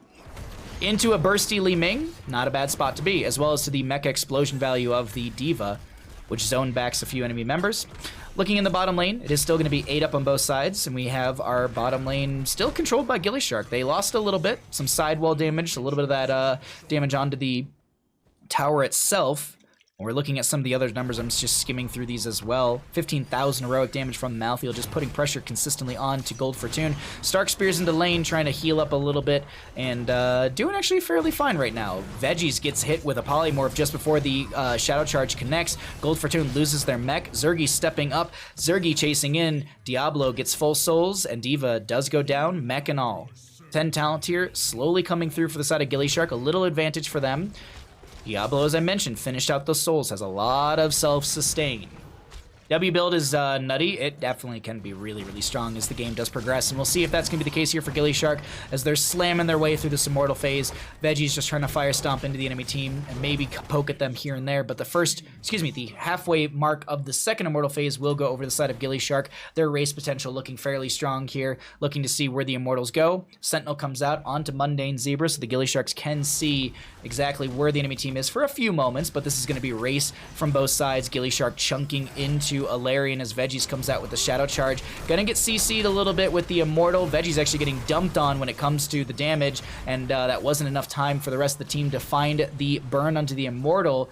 Speaker 1: Into a Bursty Li Ming, not a bad spot to be, as well as to the Mecha Explosion value of the Diva, which zone backs a few enemy members. Looking in the bottom lane, it is still going to be 8 up on both sides, and we have our bottom lane still controlled by gillyShark. They lost a little bit, some sidewall damage, a little bit of that damage onto the tower itself. When we're looking at some of the other numbers, I'm just skimming through these as well. 15,000 heroic damage from Malthael, just putting pressure consistently on to Gold Fortune. Stark Spears into lane, trying to heal up a little bit, and doing actually fairly fine right now. Veggies gets hit with a Polymorph just before the Shadow Charge connects. Gold Fortune loses their mech. Zergy stepping up. Zergy chasing in. Diablo gets full souls, and Diva does go down, mech and all. 10 talent tier, slowly coming through for the side of gillyShark. A little advantage for them. Diablo, as I mentioned, finished out those souls, has a lot of self-sustain. W build is nutty. It definitely can be really, really strong as the game does progress, and we'll see if that's going to be the case here for gillyShark as they're slamming their way through this Immortal phase. Veggie's just trying to Fire Stomp into the enemy team and maybe poke at them here and there, but the halfway mark of the second Immortal phase will go over the side of gillyShark. Their race potential looking fairly strong here, looking to see where the Immortals go. Sentinel comes out onto Mundane Zebra, so the gillySharks can see exactly where the enemy team is for a few moments, but this is going to be race from both sides. gillyShark chunking into Alarian as Veggies comes out with the Shadow Charge. Gonna get CC'd a little bit with the Immortal. Veggies actually getting dumped on when it comes to the damage, and that wasn't enough time for the rest of the team to find the burn onto the Immortal.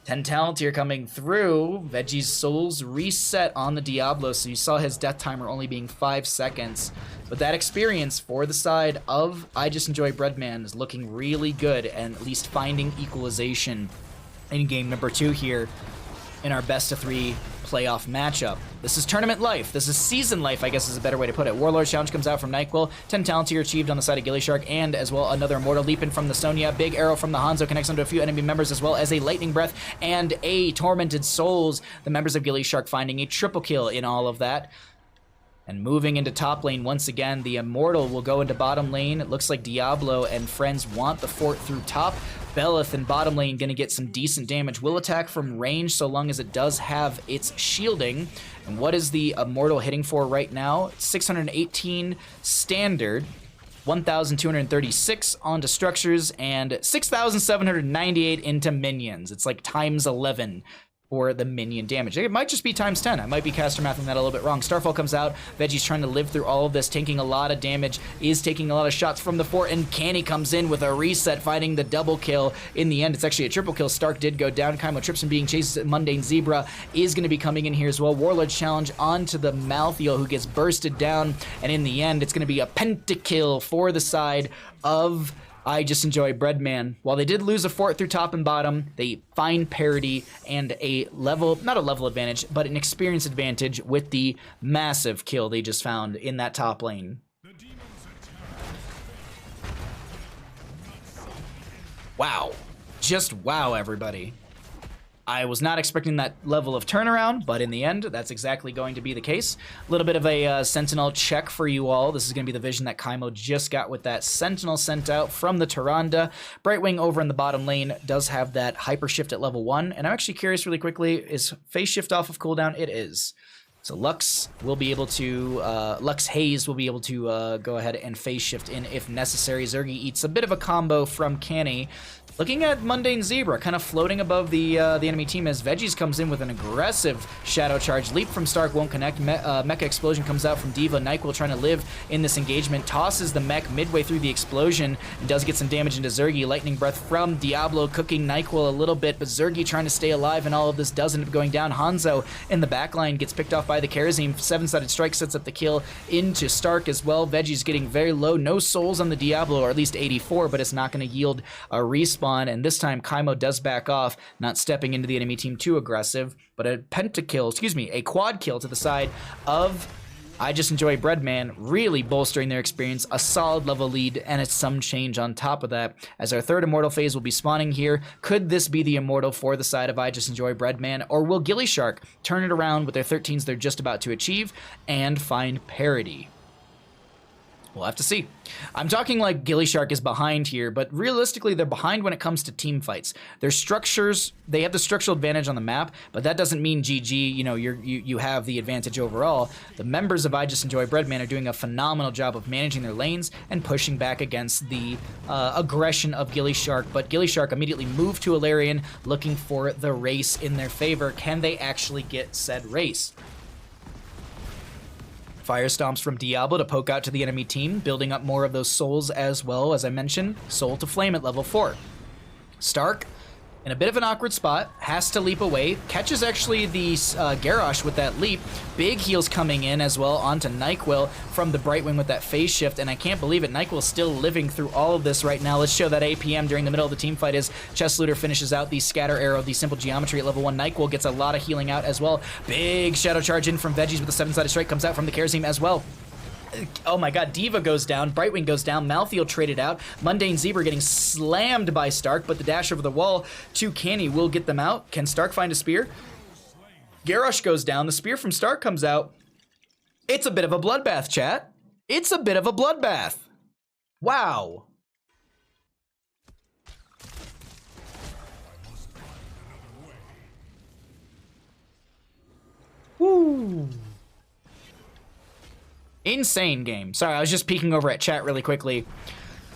Speaker 1: 10 talent here coming through. Veggie's souls reset on the Diablo, so you saw his death timer only being 5 seconds. But that experience for the side of I Just Enjoy Breadman is looking really good, and at least finding equalization in game number 2 here in our best of 3 playoff matchup. This is tournament life. This is season life, I guess is a better way to put it. Warlord Challenge comes out from NyQuil. 10 talent here achieved on the side of gillyShark, and as well another Immortal leaping from the Sonya. Big arrow from the Hanzo connects onto a few enemy members, as well as a Lightning Breath and a Tormented Souls. The members of gillyShark finding a triple kill in all of that. And moving into top lane once again, the Immortal will go into bottom lane. It looks like Diablo and friends want the fort through top. Belith in bottom lane gonna get some decent damage. Will attack from range so long as it does have its shielding. And what is the Immortal hitting for right now? 618 standard, 1,236 onto structures, and 6,798 into minions. It's like times 11 for the minion damage. It might just be times 10. I might be caster mathing that a little bit wrong. Starfall comes out. Veggie's trying to live through all of this, taking a lot of damage, is taking a lot of shots from the fort, and Canny comes in with a reset, finding the double kill. In the end, it's actually a triple kill. Stark did go down. Kaimo trips and being chased. Mundane Zebra is going to be coming in here as well. Warlord's challenge onto the Malthael, who gets bursted down, and in the end, it's going to be a pentakill for the side of I Just Enjoy Breadman. While they did lose a fort through top and bottom, they find parity and a level, not a level advantage, but an experience advantage with the massive kill they just found in that top lane. Wow. Just wow, everybody. I was not expecting that level of turnaround, but in the end, that's exactly going to be the case. A little bit of a Sentinel check for you all. This is going to be the vision that Kaimo just got with that Sentinel sent out from the Tyrande. Brightwing over in the bottom lane does have that Hyper Shift at level 1, and I'm actually curious really quickly, is Phase Shift off of cooldown? It is. So Lux will be able to, Lux Haze will be able to go ahead and Phase Shift in if necessary. Zergy eats a bit of a combo from Canny. Looking at Mundane Zebra, kind of floating above the enemy team as Veggies comes in with an aggressive Shadow Charge. Leap from Stark won't connect. Mecha Explosion comes out from Diva. Nyquil trying to live in this engagement. Tosses the mech midway through the explosion and does get some damage into Zergy. Lightning Breath from Diablo cooking Nyquil a little bit, but Zergy trying to stay alive, and all of this does end up going down. Hanzo in the backline gets picked off by the Kharazim. 7-sided strike sets up the kill into Stark as well. Veggies getting very low. No souls on the Diablo, or at least 84, but it's not going to yield a respawn. And this time Kaimo does back off, not stepping into the enemy team too aggressive, but a a quad kill to the side of I Just Enjoy Breadman, really bolstering their experience, a solid level lead, and it's some change on top of that, as our third Immortal phase will be spawning here. Could this be the Immortal for the side of I Just Enjoy Breadman, or will gillyShark turn it around with their 13s they're just about to achieve and find parity? We'll have to see. I'm talking like gillyShark is behind here, but realistically, they're behind when it comes to team fights. Their structures, they have the structural advantage on the map, but that doesn't mean GG, you know, you have the advantage overall. The members of I Just Enjoy Breadman are doing a phenomenal job of managing their lanes and pushing back against the aggression of gillyShark, but gillyShark immediately moved to Alarion looking for the race in their favor. Can they actually get said race? Fire Stomps from Diablo to poke out to the enemy team, building up more of those souls as well. As I mentioned, Soul to Flame at level 4. Stark, in a bit of an awkward spot, has to leap away, catches actually the Garrosh with that leap. Big heals coming in as well onto Nyquil from the Brightwing with that phase shift, and I can't believe it, Nyquil is still living through all of this right now. Let's show that APM during the middle of the team fight as Chest Looter finishes out the Scatter Arrow, the Simple Geometry at level 1. Nyquil gets a lot of healing out as well. Big Shadow Charge in from Veggies with the 7-sided strike, comes out from the Kharazim as well. Oh my god, Diva goes down, Brightwing goes down, Malthael traded out, Mundane Zebra getting slammed by Stark, but the dash over the wall to Canny will get them out. Can Stark find a spear? Garrosh goes down, the spear from Stark comes out. It's a bit of a bloodbath, chat. It's a bit of a bloodbath. Wow. Woo. Insane game. Sorry, I was just peeking over at chat really quickly.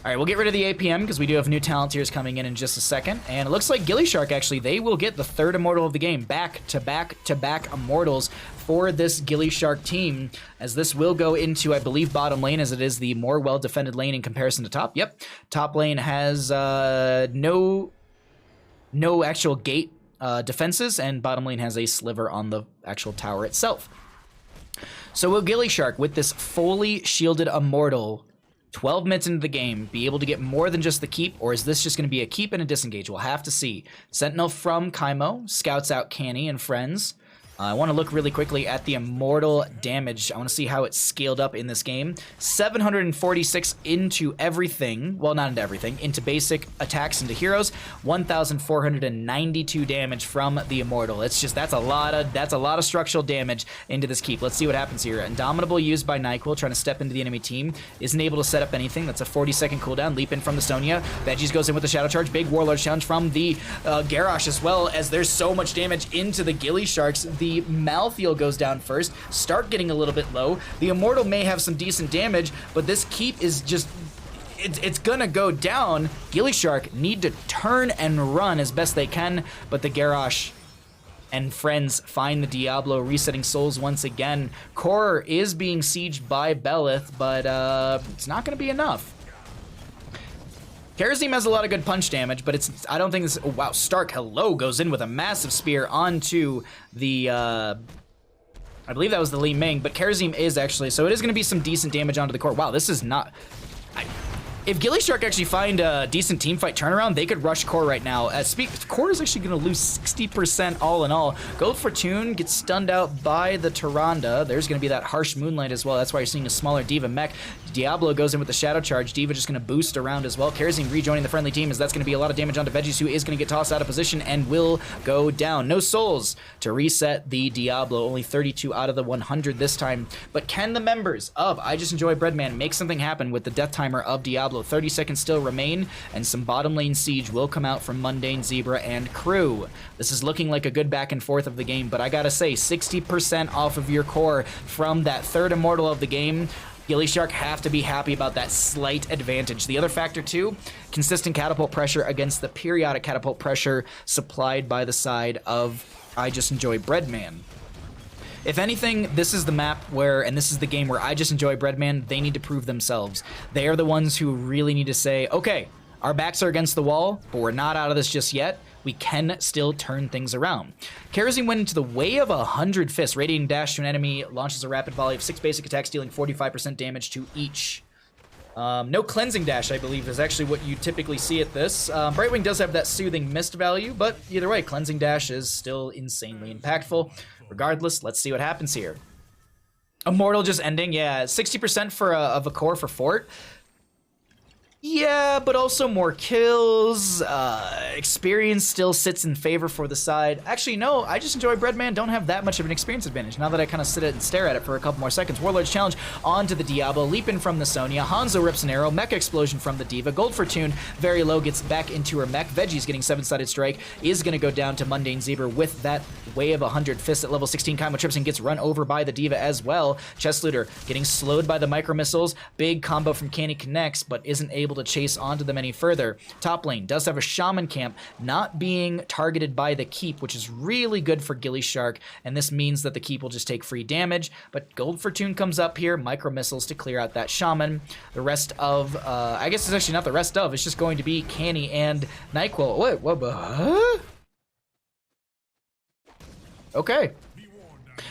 Speaker 1: All right, we'll get rid of the APM because we do have new talent tiers coming in just a second. And it looks like gillyShark, actually, they will get the third Immortal of the game. Back-to-back Immortals for this gillyShark team, as this will go into, I believe, bottom lane, as it is the more well-defended lane in comparison to top. Yep, top lane has no actual gate defenses, and bottom lane has a sliver on the actual tower itself. So will gillyShark, with this fully shielded Immortal, 12 minutes into the game, be able to get more than just the keep, or is this just going to be a keep and a disengage? We'll have to see. Sentinel from Kaimo scouts out Canny and friends. I want to look really quickly at the Immortal damage. I want to see how it's scaled up in this game. 746 into everything. Well, not into everything. Into basic attacks into heroes. 1,492 damage from the Immortal. It's just, that's a lot of structural damage into this keep. Let's see what happens here. Indomitable used by Nyquil, trying to step into the enemy team. Isn't able to set up anything. That's a 40-second cooldown. Leap in from the Sonya. Veggies goes in with the Shadow Charge. Big Warlord challenge from the Garrosh as well, as there's so much damage into the gillySharks. The Malthael goes down first. Stark getting a little bit low. The Immortal may have some decent damage, but this keep is just, it's gonna go down. gillyShark need to turn and run as best they can, but the Garrosh and friends find the Diablo, resetting souls once again. Core is being sieged by Belith, but it's not going to be enough. Karazim has a lot of good punch damage, but I don't think this... Oh, wow, Stark, hello, goes in with a massive spear onto the... I believe that was the Li Ming, but Karazim is actually... So it is going to be some decent damage onto the core. Wow, this is not... If gillyShark actually find a decent teamfight turnaround, they could rush Core right now. Core is actually going to lose 60% all in all. Gold Fortune gets stunned out by the Tyrande. There's going to be that harsh Moonlight as well. That's why you're seeing a smaller D.Va mech. Diablo goes in with the Shadow Charge. D.Va just going to boost around as well. Karazim rejoining the friendly team, as that's going to be a lot of damage onto Veggies, who is going to get tossed out of position and will go down. No souls to reset the Diablo. Only 32 out of the 100 this time. But can the members of I Just Enjoy Breadman make something happen with the death timer of Diablo? 30 seconds still remain, and some bottom lane siege will come out from Mundane, Zebra, and crew. This is looking like a good back and forth of the game, but I gotta say, 60% off of your core from that third immortal of the game. gillyShark have to be happy about that slight advantage. The other factor too, consistent catapult pressure against the periodic catapult pressure supplied by the side of I Just Enjoy Breadman. If anything, this is the map where, and this is the game where I Just Enjoy Breadman, they need to prove themselves. They are the ones who really need to say, okay, our backs are against the wall, but we're not out of this just yet. We can still turn things around. Karazim went into the way of 100 fists. Radiating dash to an enemy, launches a rapid volley of 6 basic attacks, dealing 45% damage to each. No cleansing dash, I believe, is actually what you typically see at this. Brightwing does have that soothing mist value, but either way, cleansing dash is still insanely impactful. Regardless, let's see what happens here. Immortal just ending, yeah, 60% for of a core for Fort. Yeah, but also more kills. Experience still sits in favor for the side. Actually, no, I Just Enjoy Breadman don't have that much of an experience advantage. Now that I kind of sit and stare at it for a couple more seconds. Warlord's Challenge onto the Diablo. Leap in from the Sonya. Hanzo rips an arrow. Mecha Explosion from the D.Va. Gold Fortune, very low, gets back into her mech. Veggie's getting 7-sided strike. Is going to go down to Mundane Zebra with that way of 100 fists at level 16. Kaimo trips and gets run over by the D.Va as well. Chest Looter getting slowed by the micro missiles. Big combo from Canny connects, but isn't able to chase onto them any further. Top lane does have a Shaman camp, not being targeted by the Keep, which is really good for gillyShark, and this means that the Keep will just take free damage, but Gold Fortune comes up here, micro missiles to clear out that Shaman. The rest of, I guess it's actually not the rest of, it's just going to be Canny and NyQuil. Wait, what? Okay.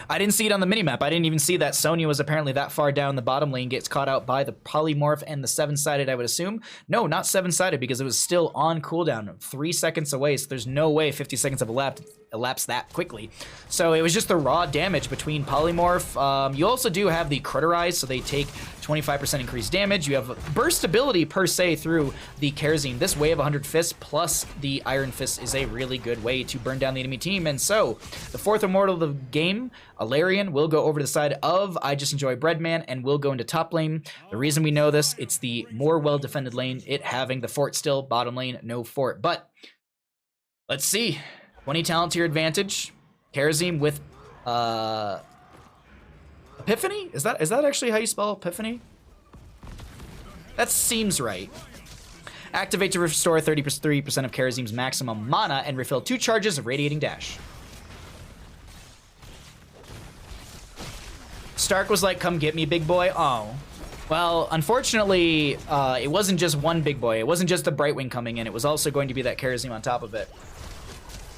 Speaker 1: I didn't see it on the minimap. I didn't even see that Sonya was apparently that far down the bottom lane, gets caught out by the polymorph and the 7-sided, I would assume. No, not 7-sided, because it was still on cooldown, 3 seconds away, so there's no way 50 seconds have elapsed that quickly. So it was just the raw damage between polymorph. You also do have the Criterize, so they take 25% increased damage. You have burst ability per se through the Karazim. This way of 100 fists plus the Iron Fist is a really good way to burn down the enemy team. And so the fourth immortal of the game, Alarian, will go over to the side of I Just Enjoy Breadman and will go into top lane. The reason we know this, it's the more well-defended lane, it having the fort still, bottom lane, no fort. But let's see. 20 talent to your advantage. Karazim with Epiphany? Is that actually how you spell Epiphany? That seems right. Activate to restore 33% of Karazim's maximum mana and refill 2 charges of Radiating Dash. Stark was like, come get me, big boy. Oh. Well, unfortunately, it wasn't just one big boy. It wasn't just the Brightwing coming in. It was also going to be that Karazim on top of it.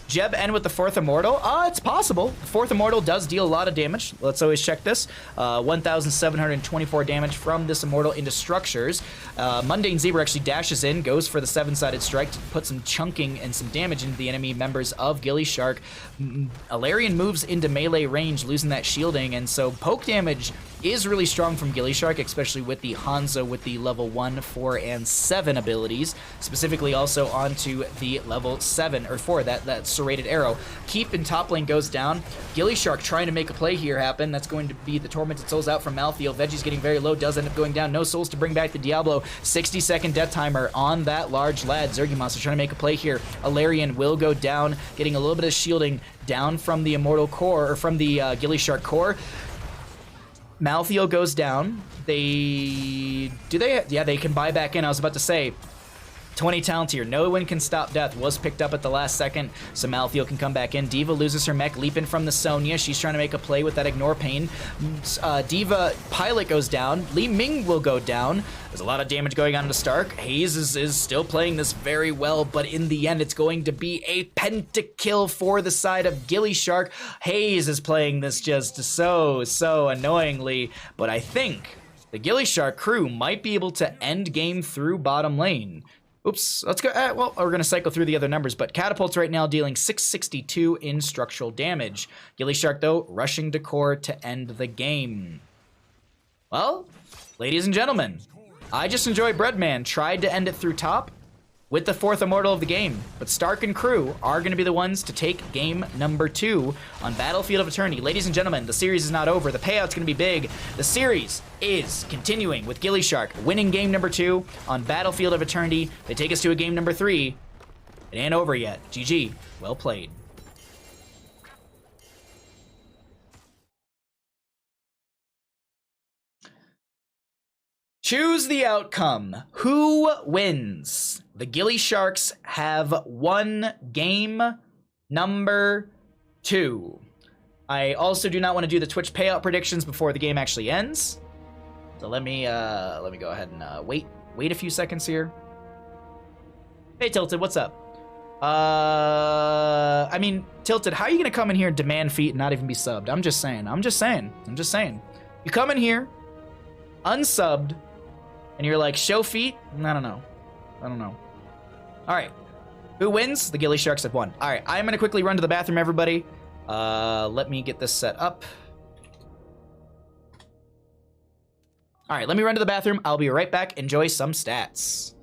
Speaker 1: Jeb end with the fourth immortal? It's possible. The fourth immortal does deal a lot of damage. Let's always check this. 1,724 damage from this immortal into structures. Mundane Zebra actually dashes in, goes for the 7-sided strike to put some chunking and some damage into the enemy members of gillyShark. Alarian moves into melee range, losing that shielding, and so poke damage is really strong from gillyShark, especially with the Hanzo with the level 1, 4, and 7 abilities. Specifically also onto the level 7 or 4, that serrated arrow. Keep in top lane goes down. gillyShark trying to make a play here happen. That's going to be the Tormented Souls out from Malthael. Veggie's getting very low, does end up going down. No souls to bring back the Diablo. 60-second death timer on that large lad. Zergimoss is trying to make a play here. Alarian will go down, getting a little bit of shielding down from the Immortal core, or from the gillyShark core. Malthael goes down. Yeah, they can buy back in. I was about to say, 20 talent here. No one can stop death. Was picked up at the last second, so Malthael can come back in. D.Va loses her mech, leap in from the Sonya. She's trying to make a play with that ignore pain. D.Va pilot goes down. Li Ming will go down. There's a lot of damage going on to Stark. Hayes is still playing this very well, but in the end, it's going to be a pentakill for the side of gillyShark. Hayes is playing this just so annoyingly, but I think the gillyShark crew might be able to end game through bottom lane. Oops, let's go. Well, we're going to cycle through the other numbers, but Catapult's right now dealing 662 in structural damage. gillyShark, though, rushing to core to end the game. Well, ladies and gentlemen, I just enjoy Breadman. Tried to end it through top with the 4th Immortal of the game, but Stark and crew are going to be the ones to take game number 2 on Battlefield of Eternity. Ladies and gentlemen, the series is not over. The payout's going to be big. The series is continuing with gillyShark winning game number 2 on Battlefield of Eternity. They take us to a game number 3. It ain't over yet. GG. Well played. Choose the outcome. Who wins? The gillySharks have won game number 2. I also do not want to do the Twitch payout predictions before the game actually ends. So let me go ahead and wait a few seconds here. Hey Tilted, what's up? I mean, Tilted, how are you gonna come in here and demand feet and not even be subbed? I'm just saying. You come in here, unsubbed, and you're like, show feet? I don't know. All right. Who wins? The gillySharks have won. All right, I'm going to quickly run to the bathroom, everybody. Let me get this set up. All right, let me run to the bathroom. I'll be right back. Enjoy some stats.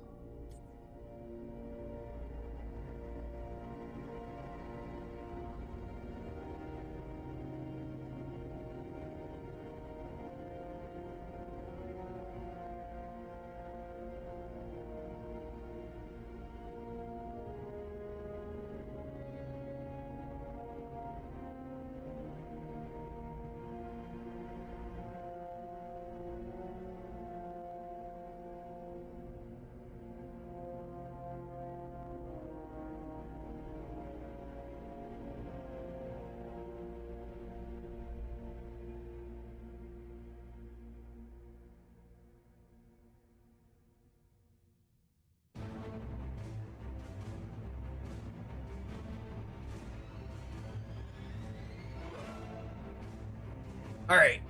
Speaker 1: All right.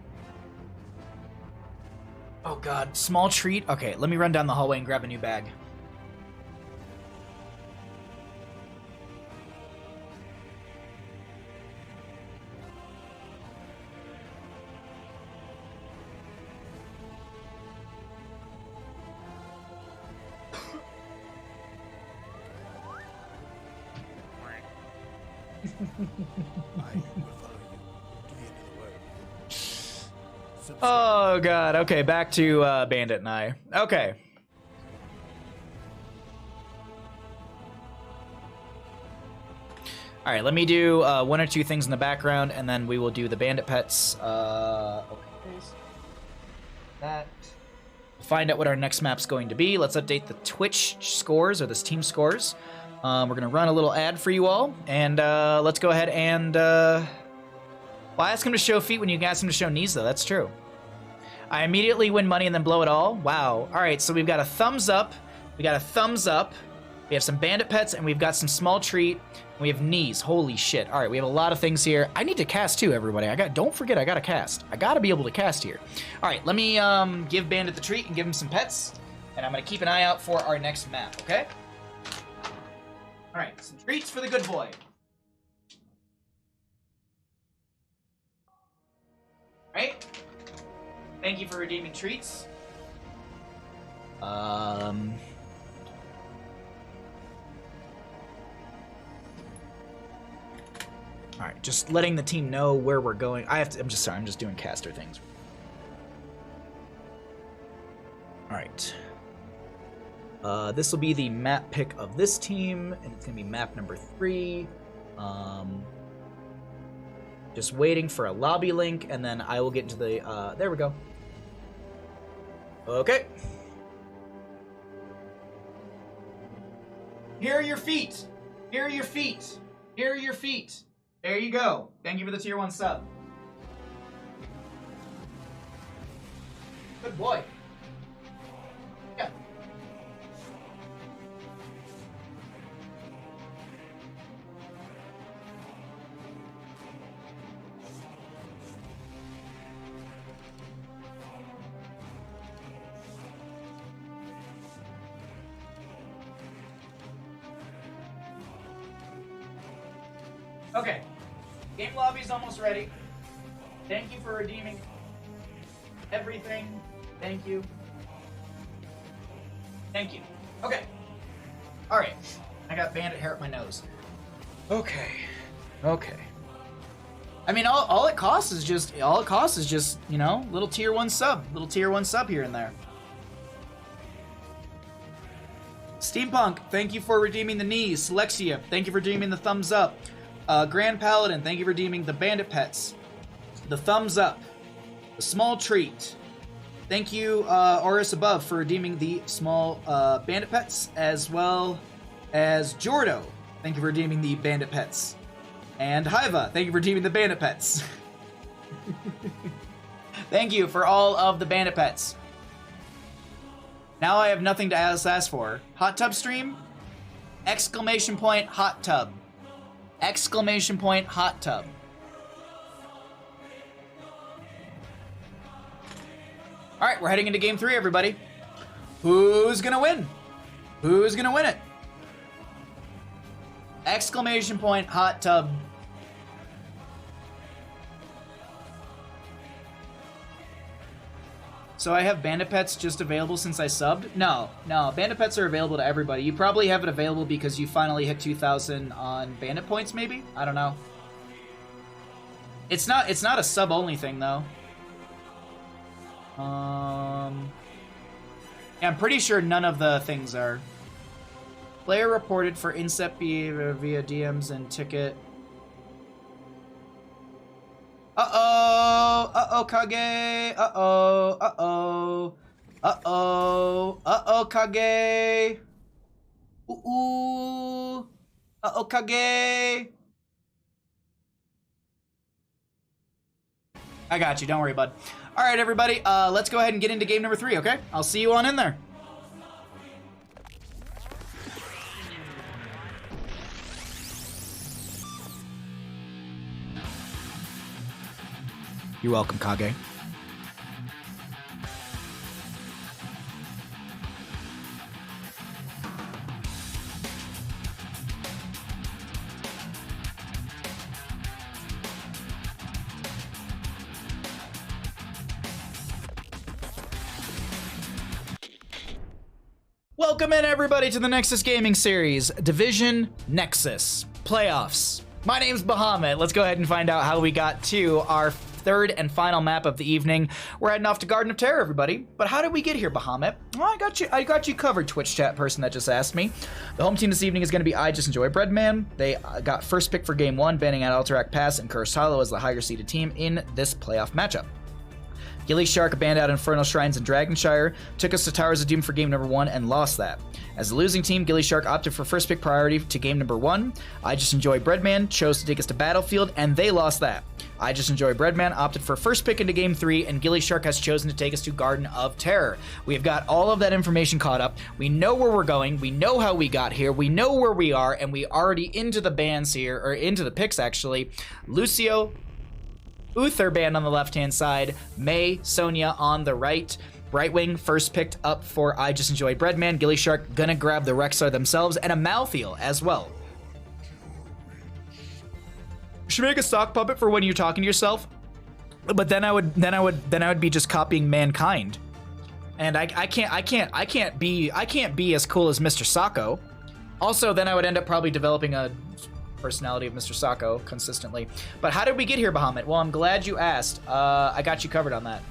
Speaker 1: Oh God, small treat. Okay, let me run down the hallway and grab a new bag.
Speaker 2: I will follow you to the end of the world.
Speaker 1: Oh God. Okay, back to Bandit and I. Okay. All right, let me do 1 or 2 things in the background, and then we will do the Bandit pets. Okay. That. Find out what our next map's going to be. Let's update the Twitch scores, or this team scores. We're gonna run a little ad for you all, and let's go ahead and. Well, I ask him to show feet when you can ask him to show knees, though. That's true. I immediately win money and then blow it all. Wow. All right, so we've got a thumbs up. We got a thumbs up. We have some bandit pets, and we've got some small treat. And we have knees. Holy shit. All right, we have a lot of things here. I need to cast too, everybody. Don't forget, I gotta cast. I gotta be able to cast here. All right, let me give Bandit the treat and give him some pets, and I'm gonna keep an eye out for our next map. Okay. All right, some treats for the good boy. Right? Thank you for redeeming treats. All right, just letting the team know where we're going. I'm just doing caster things. All right. This will be the map pick of this team, and it's gonna be map number 3. Just waiting for a lobby link, and then I will get into the, there we go. Okay. Here are your feet. Here are your feet. Here are your feet. There you go. Thank you for the tier 1 sub. Good boy. Yeah. Okay. Game lobby's almost ready. Thank you for redeeming everything. Thank you. Thank you. Okay. Alright. I got bandit hair up my nose. Okay. Okay. I mean, all it costs is just, you know, little tier 1 sub. Little tier 1 sub here and there. Steampunk, thank you for redeeming the knees. Lexia, thank you for redeeming the thumbs up. Grand Paladin, thank you for redeeming the bandit pets. The thumbs up. The small treat. Thank you, Oris Above, for redeeming the small bandit pets, as well as Jordo. Thank you for redeeming the bandit pets. And Hiva, thank you for redeeming the bandit pets. Thank you for all of the bandit pets. Now I have nothing to ask for. Hot tub stream? Exclamation point hot tub. Exclamation point hot tub. Alright, we're heading into game 3, everybody. Who's gonna win? Who's gonna win it? Exclamation point hot tub. So I have bandit pets just available since I subbed? No, bandit pets are available to everybody. You probably have it available because you finally hit 2,000 on bandit points, maybe? I don't know. It's not a sub-only thing, though. Yeah, I'm pretty sure none of the things are. Player reported for incept via DMs and ticket. Uh-oh! Uh-oh, Kage! Uh-oh! Uh-oh! Uh-oh! Uh-oh, Kage! Ooh! Uh-oh, Kage! I got you. Don't worry, bud. All right, everybody. Let's go ahead and get into game number 3, okay? I'll see you on in there. You're welcome, Kage. Welcome in, everybody, to the Nexus Gaming Series, Division Nexus Playoffs. My name's Bahamut. Let's go ahead and find out how we got to our third and final map of the evening. We're heading off to Garden of Terror, everybody. But how did we get here, Bahamut? Well, I got you covered, Twitch chat person that just asked me. The home team this evening is going to be I Just Enjoy Breadman. They got first pick for game 1, banning out Alterac Pass and Cursed Hollow as the higher seeded team in this playoff matchup. gillyShark banned out Infernal Shrines in Dragonshire, took us to Towers of Doom for game number 1 and lost that. As the losing team, gillyShark opted for first pick priority to game number 1. I Just Enjoy Breadman chose to take us to Battlefield, and they lost that. I Just Enjoy Breadman opted for first pick into game 3, and gillyShark has chosen to take us to Garden of Terror. We've got all of that information caught up. We know where we're going. We know how we got here. We know where we are, and we already into the bans here, or into the picks actually. Lucio, Uther banned on the left-hand side, May, Sonya on the right. Brightwing first picked up for I Just Enjoy Breadman. gillyShark gonna grab the Rexar themselves, and a Malthael as well. Should make a sock puppet for when you're talking to yourself, but then I would be just copying mankind, and I can't be as cool as Mr. Sacco. Also, then I would end up probably developing a personality of Mr. Sacco consistently. But how did we get here, Bahamut? Well, I'm glad you asked. I got you covered on that.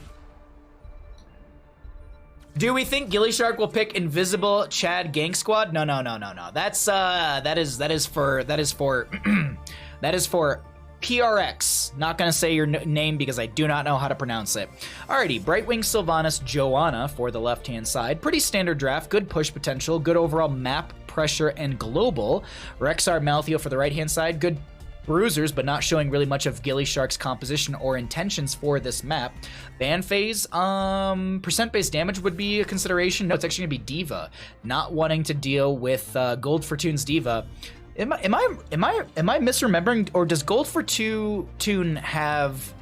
Speaker 1: Do we think gillyShark will pick Invisible Chad Gang Squad? No. That's that is for that is for PRX. Not gonna say your name because I do not know how to pronounce it. Alrighty, Brightwing, Sylvanas, Joanna for the left-hand side. Pretty standard draft, good push potential, good overall map Pressure, and Global. Rexar, Maltheo for the right-hand side. Good bruisers, but not showing really much of gillyShark's composition or intentions for this map. Ban phase, percent base damage would be a consideration. No, it's actually gonna be Diva. Not wanting to deal with Gold Fortune's Diva. Am I misremembering, or does Gold Fortune have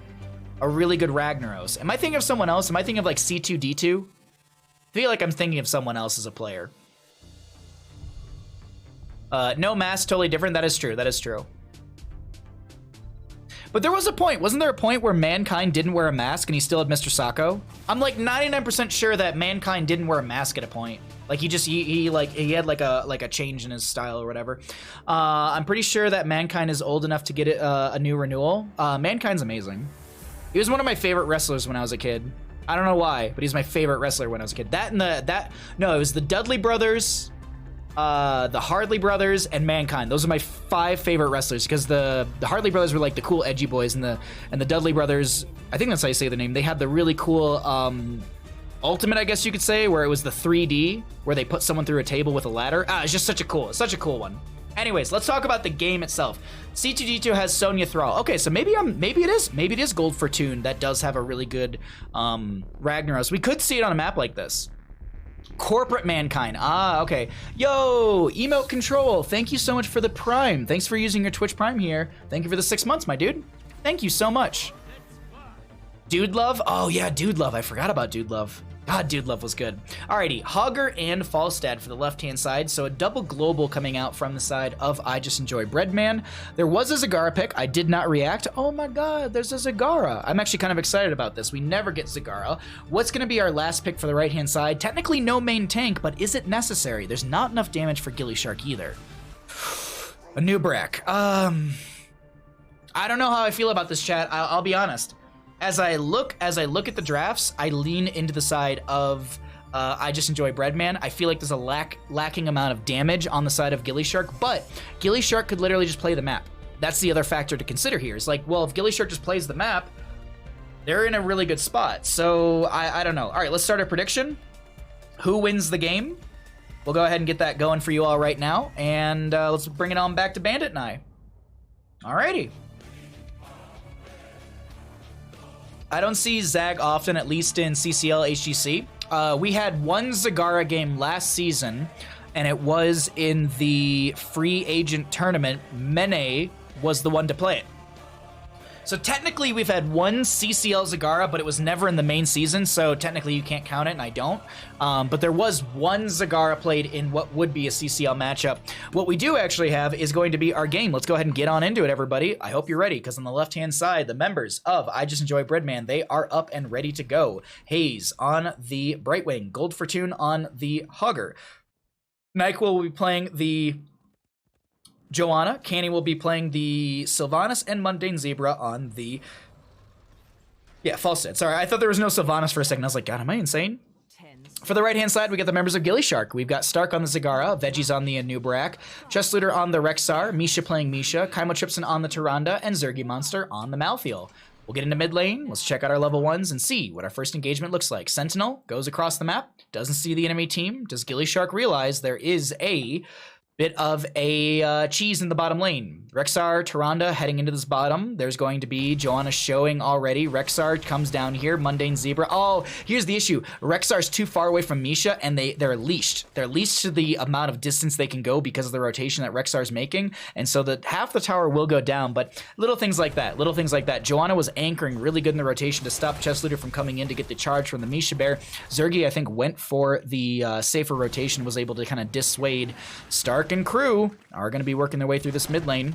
Speaker 1: a really good Ragnaros? Am I thinking of someone else? Am I thinking of like C2D2? I feel like I'm thinking of someone else as a player. No mask, totally different. That is true. That is true. But there was a point, wasn't there a point where Mankind didn't wear a mask and he still had Mr. Sako? I'm like 99% sure that Mankind didn't wear a mask at a point. Like he had like a change in his style or whatever. I'm pretty sure that Mankind is old enough to get a new renewal. Mankind's amazing. He was one of my favorite wrestlers when I was a kid. I don't know why, but he's my favorite wrestler when I was a kid. No, it was the Dudley brothers, the Hardley brothers, and Mankind. Those are my 5 favorite wrestlers, because the Hardley brothers were like the cool edgy boys, and the Dudley brothers, I think that's how you say the name, they had the really cool ultimate, I guess you could say, where it was the 3D, where they put someone through a table with a ladder. It's just such a cool one. Anyways, let's talk about the game itself. C2D2 has Sonya Thrall. Okay, so maybe it is Gold Fortune that does have a really good Ragnaros. We could see it on a map like this. Corporate Mankind. Okay. Yo, Emote Control. Thank you so much for the Prime. Thanks for using your Twitch Prime here. Thank you for the 6 months, my dude. Thank you so much. Dude Love. Oh yeah, Dude Love. I forgot about Dude Love. God, Dude Love was good. Alrighty, Hogger and Falstad for the left-hand side. So a double global coming out from the side of I Just Enjoy Breadman. There was a Zagara pick. I did not react. Oh my god, there's a Zagara. I'm actually kind of excited about this. We never get Zagara. What's going to be our last pick for the right-hand side? Technically no main tank, but is it necessary? There's not enough damage for gillyShark either. A new Brack. I don't know how I feel about this, chat. I'll be honest. As I look at the drafts, I lean into the side of I Just Enjoy Breadman. I feel like there's a lacking amount of damage on the side of gillyShark, but gillyShark could literally just play the map. That's the other factor to consider here. It's like, well, if gillyShark just plays the map, they're in a really good spot. So I don't know. All right, let's start a prediction. Who wins the game? We'll go ahead and get that going for you all right now, and let's bring it on back to Bandit and I. Alrighty. I don't see Zag often, at least in CCL HGC. We had one Zagara game last season, and it was in the free agent tournament. Mene was the one to play it. So technically we've had one CCL Zagara, but it was never in the main season, so technically you can't count it, and I don't. But there was one Zagara played in what would be a CCL matchup. What we do actually have is going to be our game. Let's go ahead and get on into it, everybody. I hope you're ready, because on the left-hand side, the members of I Just Enjoy Breadman, they are up and ready to go. Haze on the Brightwing, Gold Fortune on the Hogger. Nyquil will be playing the Joanna, Canny will be playing the Sylvanas, and Mundane Zebra on the... Yeah, Falstad. Sorry, I thought there was no Sylvanas for a second. I was like, God, am I insane? For the right-hand side, we got the members of gillyShark. We've got Stark on the Zagara, Veggies on the Anubarak, Chestlooter on the Rexar, Misha playing Misha, Chimotripsin on the Tyrande, and Zergy Monster on the Malthael. We'll get into mid lane, let's check out our level 1s and see what our first engagement looks like. Sentinel goes across the map, doesn't see the enemy team. Does gillyShark realize there is a bit of a cheese in the bottom lane? Rexar, Tyrande heading into this bottom. There's going to be Joanna showing already. Rexar comes down here. Mundane Zebra. Oh, here's the issue. Rexar's too far away from Misha, and they're leashed. They're leashed to the amount of distance they can go because of the rotation that Rexar's making, and so that half the tower will go down, but little things like that. Little things like that. Joanna was anchoring really good in the rotation to stop Chestlooter from coming in to get the charge from the Misha Bear. Zergy, I think, went for the safer rotation, was able to kind of dissuade Stark, and crew are going to be working their way through this mid lane.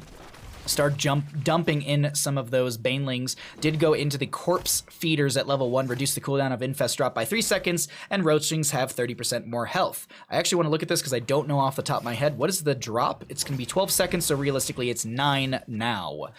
Speaker 1: Start dumping in some of those Banelings. Did go into the Corpse Feeders at level 1, reduce the cooldown of Infest drop by 3 seconds, and Roachings have 30% more health. I actually want to look at this because I don't know off the top of my head. What is the drop? It's going to be 12 seconds, so realistically it's 9 now.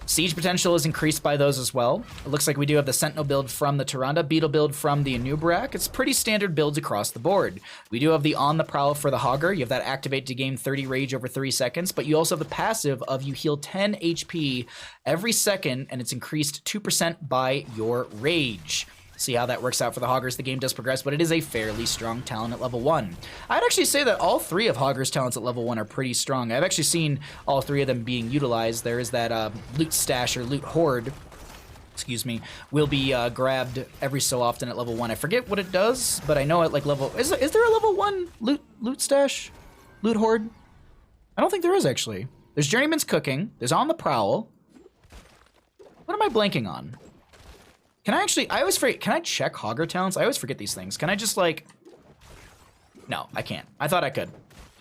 Speaker 1: Siege potential is increased by those as well. It looks like we do have the Sentinel build from the Tyrande, Beetle build from the Anubarak. It's pretty standard builds across the board. We do have the On the Prowl for the Hogger. You have that activate to gain 30 rage over 3 seconds, but you also have the passive of you heal 10 HP every second, and it's increased 2% by your rage. See how that works out for the Hoggers. The game does progress, but it is a fairly strong talent at level 1. I'd actually say that all 3 of Hoggers' talents at level 1 are pretty strong. I've actually seen all 3 of them being utilized. There is that loot stash or loot hoard, excuse me, will be grabbed every so often at level 1. I forget what it does, but I know at like level... Is there a level 1 loot stash? Loot hoard? I don't think there is, actually. There's Journeyman's Cooking. There's On the Prowl. What am I blanking on? Can I actually... I always forget... Can I check Hogger talents? I always forget these things. Can I just, like... No, I can't. I thought I could.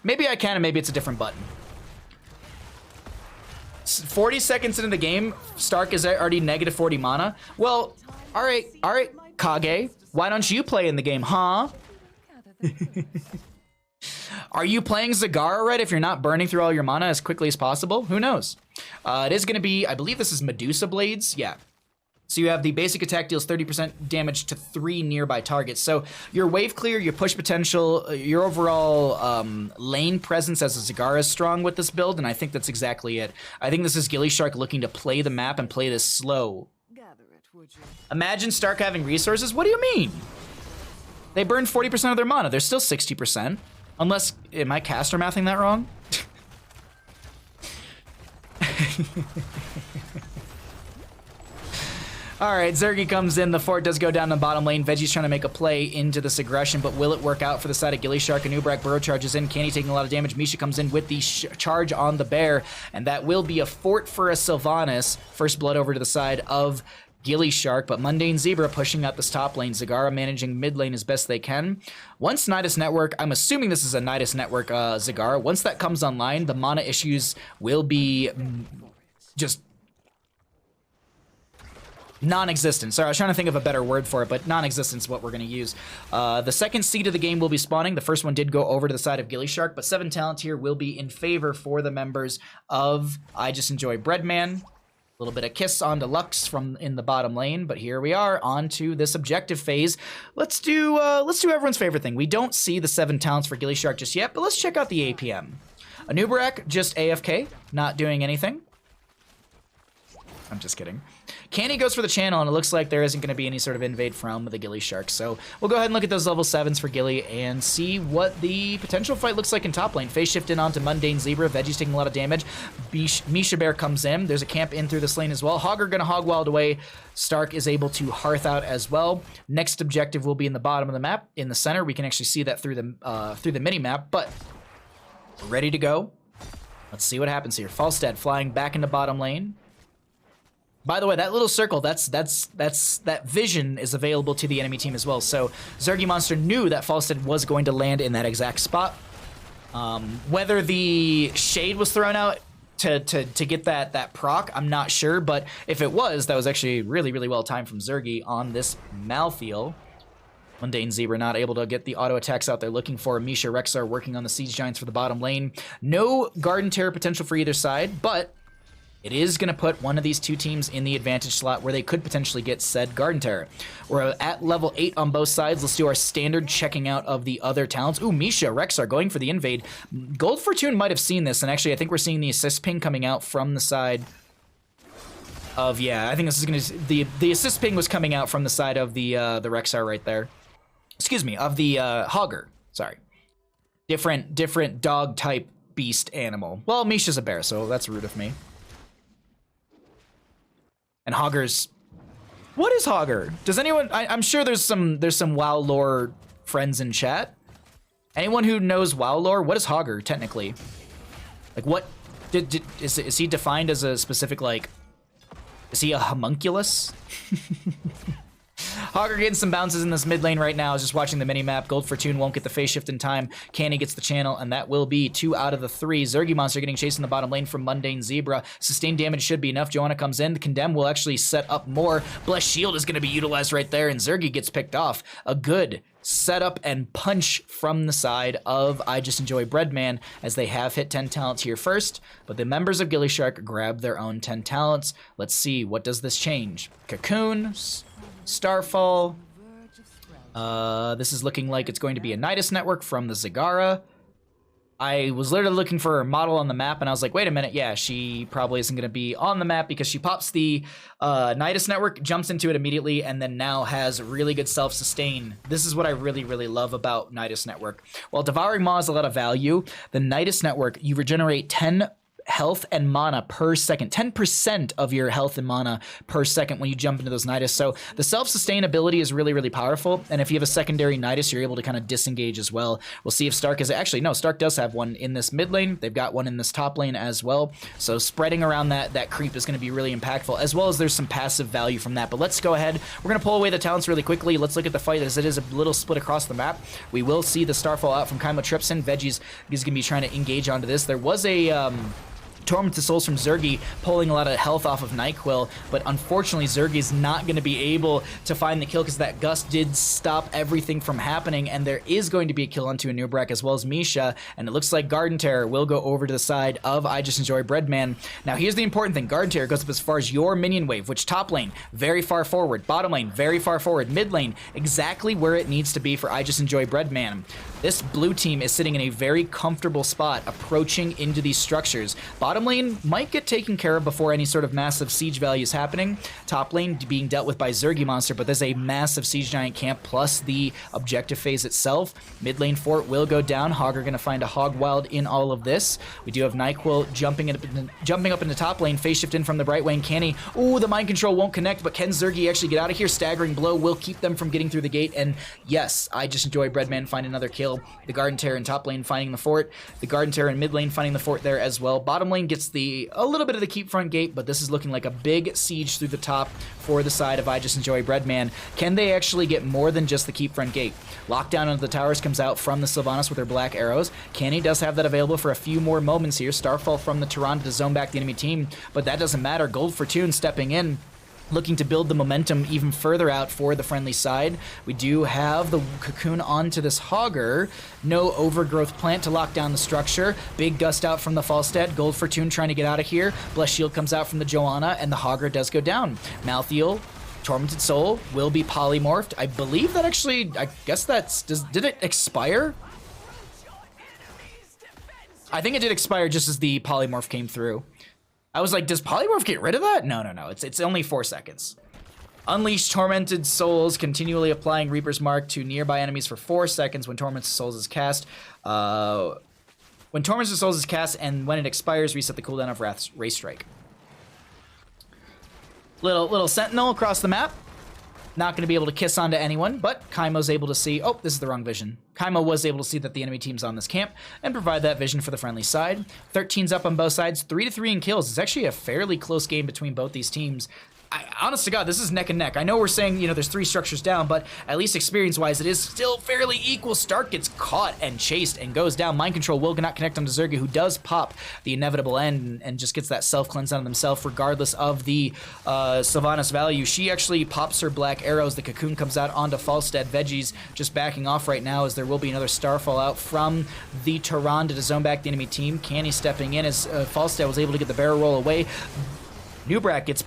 Speaker 1: Maybe I can, and maybe it's a different button. 40 seconds into the game, Stark is already negative 40 mana. Well, all right, Kage. Why don't you play in the game, huh? Are you playing Zagara right if you're not burning through all your mana as quickly as possible? Who knows? It is going to be... I believe this is Medusa Blades. Yeah. So you have the basic attack deals 30% damage to 3 nearby targets. So your wave clear, your push potential, your overall lane presence as a Zagara is strong with this build, and I think that's exactly it. I think this is gillyShark looking to play the map and play this slow. Imagine Stark having resources? What do you mean? They burned 40% of their mana. They're still 60%. Unless, am I caster mathing that wrong? All right, Zergy comes in. The fort does go down the bottom lane. Veggie's trying to make a play into this aggression, but will it work out for the side of gillyShark? And Ubrak burrow charges in. Canny taking a lot of damage. Misha comes in with the charge on the bear, and that will be a fort for a Sylvanas. First blood over to the side of gillyShark, but Mundane Zebra pushing out this top lane. Zagara managing mid lane as best they can. Once Nidus Network, I'm assuming this is a Nidus Network Zagara, once that comes online, the mana issues will be just non-existent. Sorry, I was trying to think of a better word for it, but non-existent is what we're going to use. The second seed of the game will be spawning. The first one did go over to the side of gillyShark, but 7 talent here will be in favor for the members of I Just Enjoy Breadman. A little bit of kiss on Deluxe from in the bottom lane, but here we are on to this objective phase. Let's do everyone's favorite thing. We don't see the 7 talents for gillyShark just yet, but let's check out the APM. Anubarak just AFK, not doing anything. I'm just kidding. Canny goes for the channel, and it looks like there isn't going to be any sort of invade from the gillyShark. So we'll go ahead and look at those level 7s for Gilly and see what the potential fight looks like in top lane. Phase shift in onto Mundane Zebra. Veggie's taking a lot of damage. Misha Bear comes in. There's a camp in through this lane as well. Hogger going to hog wild away. Stark is able to hearth out as well. Next objective will be in the bottom of the map. In the center, we can actually see that through the mini-map, but we're ready to go. Let's see what happens here. Falstad flying back into bottom lane. By the way, that little circle, that vision is available to the enemy team as well. So Zergy Monster knew that Falstad was going to land in that exact spot. Whether the shade was thrown out to get that proc, I'm not sure. But if it was, that was actually really, really well timed from Zergy on this Malthael. Mundane Zebra not able to get the auto attacks out they're looking for. Misha Rexar working on the Siege Giants for the bottom lane. No Garden Terror potential for either side, but it is going to put one of these two teams in the advantage slot where they could potentially get said Garden Terror. We're at level 8 on both sides. Let's do our standard checking out of the other talents. Ooh, Misha, Rexar going for the invade. Gold Fortune might have seen this, and actually I think we're seeing the assist ping coming out from the side of, yeah, I think this is going to, the assist ping was coming out from the side of the Rexar right there. Excuse me, of the Hogger, sorry. Different dog type beast animal. Well, Misha's a bear, so that's rude of me. And Hogger's... What is Hogger? Does anyone... I'm sure there's some WoW lore friends in chat. Anyone who knows WoW lore, what is Hogger, technically? Like, what... Is he defined as a specific, like... Is he a homunculus? Hogger getting some bounces in this mid lane right now. Is just watching the mini-map. Gold Fortune won't get the phase shift in time. Canny gets the channel, and that will be 2 out of the 3. Zergy Monster getting chased in the bottom lane from Mundane Zebra. Sustained damage should be enough. Joanna comes in. The Condemn will actually set up more. Blessed Shield is going to be utilized right there, and Zergy gets picked off. A good setup and punch from the side of I Just Enjoy Breadman, as they have hit 10 talents here first, but the members of gillyShark grab their own 10 talents. Let's see, what does this change? Cocoon, Starfall. This is looking like it's going to be a Nidus Network from the Zagara. I was literally looking for a model on the map, and I was like, wait a minute, yeah, she probably isn't going to be on the map because she pops the Nidus network, jumps into it immediately, and then now has really good self-sustain. This is what I really, really love about Nidus network. While Devouring Maw has a lot of value, the Nidus network, you regenerate 10 health and mana per second, 10% of your health and mana per second when you jump into those Nidus. So the self-sustainability is really, really powerful. And if you have a secondary Nidus, you're able to kind of disengage as well. We'll see if Stark is actually, no, Stark does have one in this mid lane. They've got one in this top lane as well. So spreading around that creep is going to be really impactful, as well as there's some passive value from that. But let's go ahead. We're going to pull away the talents really quickly. Let's look at the fight as it is a little split across the map. We will see the Starfall out from Kaimo Tripson. Veggies is going to be trying to engage onto this. There was a Tormented Souls from Zergy pulling a lot of health off of NyQuil, but unfortunately Zergy's not going to be able to find the kill because that gust did stop everything from happening, and there is going to be a kill onto Anubrak as well as Misha, and it looks like Garden Terror will go over to the side of I Just Enjoy Breadman. Now here's the important thing, Garden Terror goes up as far as your minion wave, which top lane, very far forward, bottom lane, very far forward, mid lane, exactly where it needs to be for I Just Enjoy Breadman. This blue team is sitting in a very comfortable spot, approaching into these structures. Bottom lane might get taken care of before any sort of massive siege value is happening. Top lane being dealt with by Zergy Monster, but there's a massive siege giant camp plus the objective phase itself. Mid lane fort will go down. Hogger going to find a Hog Wild in all of this. We do have NyQuil jumping up into top lane. Phase shift in from the right wing. Can he? Ooh, the mind control won't connect, but can Zergy actually get out of here? Staggering blow will keep them from getting through the gate, and yes, I Just Enjoy Breadman find another kill. The Garden Terror in top lane finding the fort. The Garden Terror in mid lane finding the fort there as well. Bottom lane gets a little bit of the keep front gate, but this is looking like a big siege through the top for the side of I Just Enjoy Breadman. Can they actually get more than just the keep front gate? Lockdown onto the towers comes out from the Sylvanas with her black arrows. Canny does have that available for a few more moments here. Starfall from the Tyrande to zone back the enemy team, but that doesn't matter. Gold Fortune stepping in, looking to build the momentum even further out for the friendly side. We do have the Cocoon onto this Hogger. No Overgrowth Plant to lock down the structure. Big gust out from the Falstead. Gold Fortune trying to get out of here. Blessed Shield comes out from the Joanna, and the Hogger does go down. Malthael, Tormented Soul, will be polymorphed. I believe that actually, I guess that's, did it expire? I think it did expire just as the polymorph came through. I was like, does Polymorph get rid of that? No. It's only 4 seconds. Unleash Tormented Souls, continually applying Reaper's Mark to nearby enemies for 4 seconds when Tormented Souls is cast. When Tormented Souls is cast and when it expires, reset the cooldown of Ray Strike. Little Sentinel across the map. Not going to be able to kiss onto anyone, but Kaimo's able to see... Oh, this is the wrong vision. Kaimo was able to see that the enemy team's on this camp and provide that vision for the friendly side. 13's up on both sides, 3-3 in kills. It's actually a fairly close game between both these teams. Honest to God, this is neck and neck. I know we're saying, you know, there's 3 structures down, but at least experience-wise, it is still fairly equal. Stark gets caught and chased and goes down. Mind Control will not connect onto Zergy, who does pop the inevitable end and just gets that self-cleanse on himself, regardless of the Sylvanas value. She actually pops her black arrows. The Cocoon comes out onto Falstead. Veggies just backing off right now, as there will be another Starfall out from the Tyrande to zone back the enemy team. Canny stepping in as Falstead was able to get the barrel roll away. Nubrak gets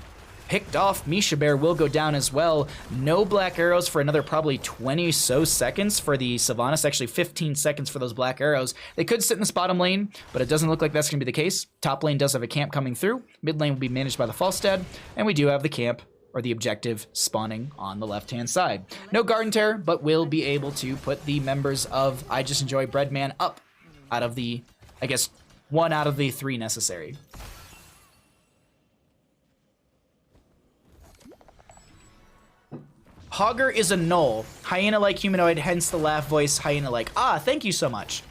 Speaker 1: picked off. Misha Bear will go down as well. No black arrows for another probably 20 so seconds for the Sylvanas. Actually 15 seconds for those black arrows. They could sit in this bottom lane, but it doesn't look like that's going to be the case. Top lane does have a camp coming through. Mid lane will be managed by the Falstead, and we do have the camp, or the objective, spawning on the left-hand side. No Garden Terror, but will be able to put the members of I Just Enjoy Breadman up out of the, I guess, 1 out of the 3 necessary. Hogger is a null. Hyena-like humanoid, hence the laugh voice, hyena-like. Ah, thank you so much.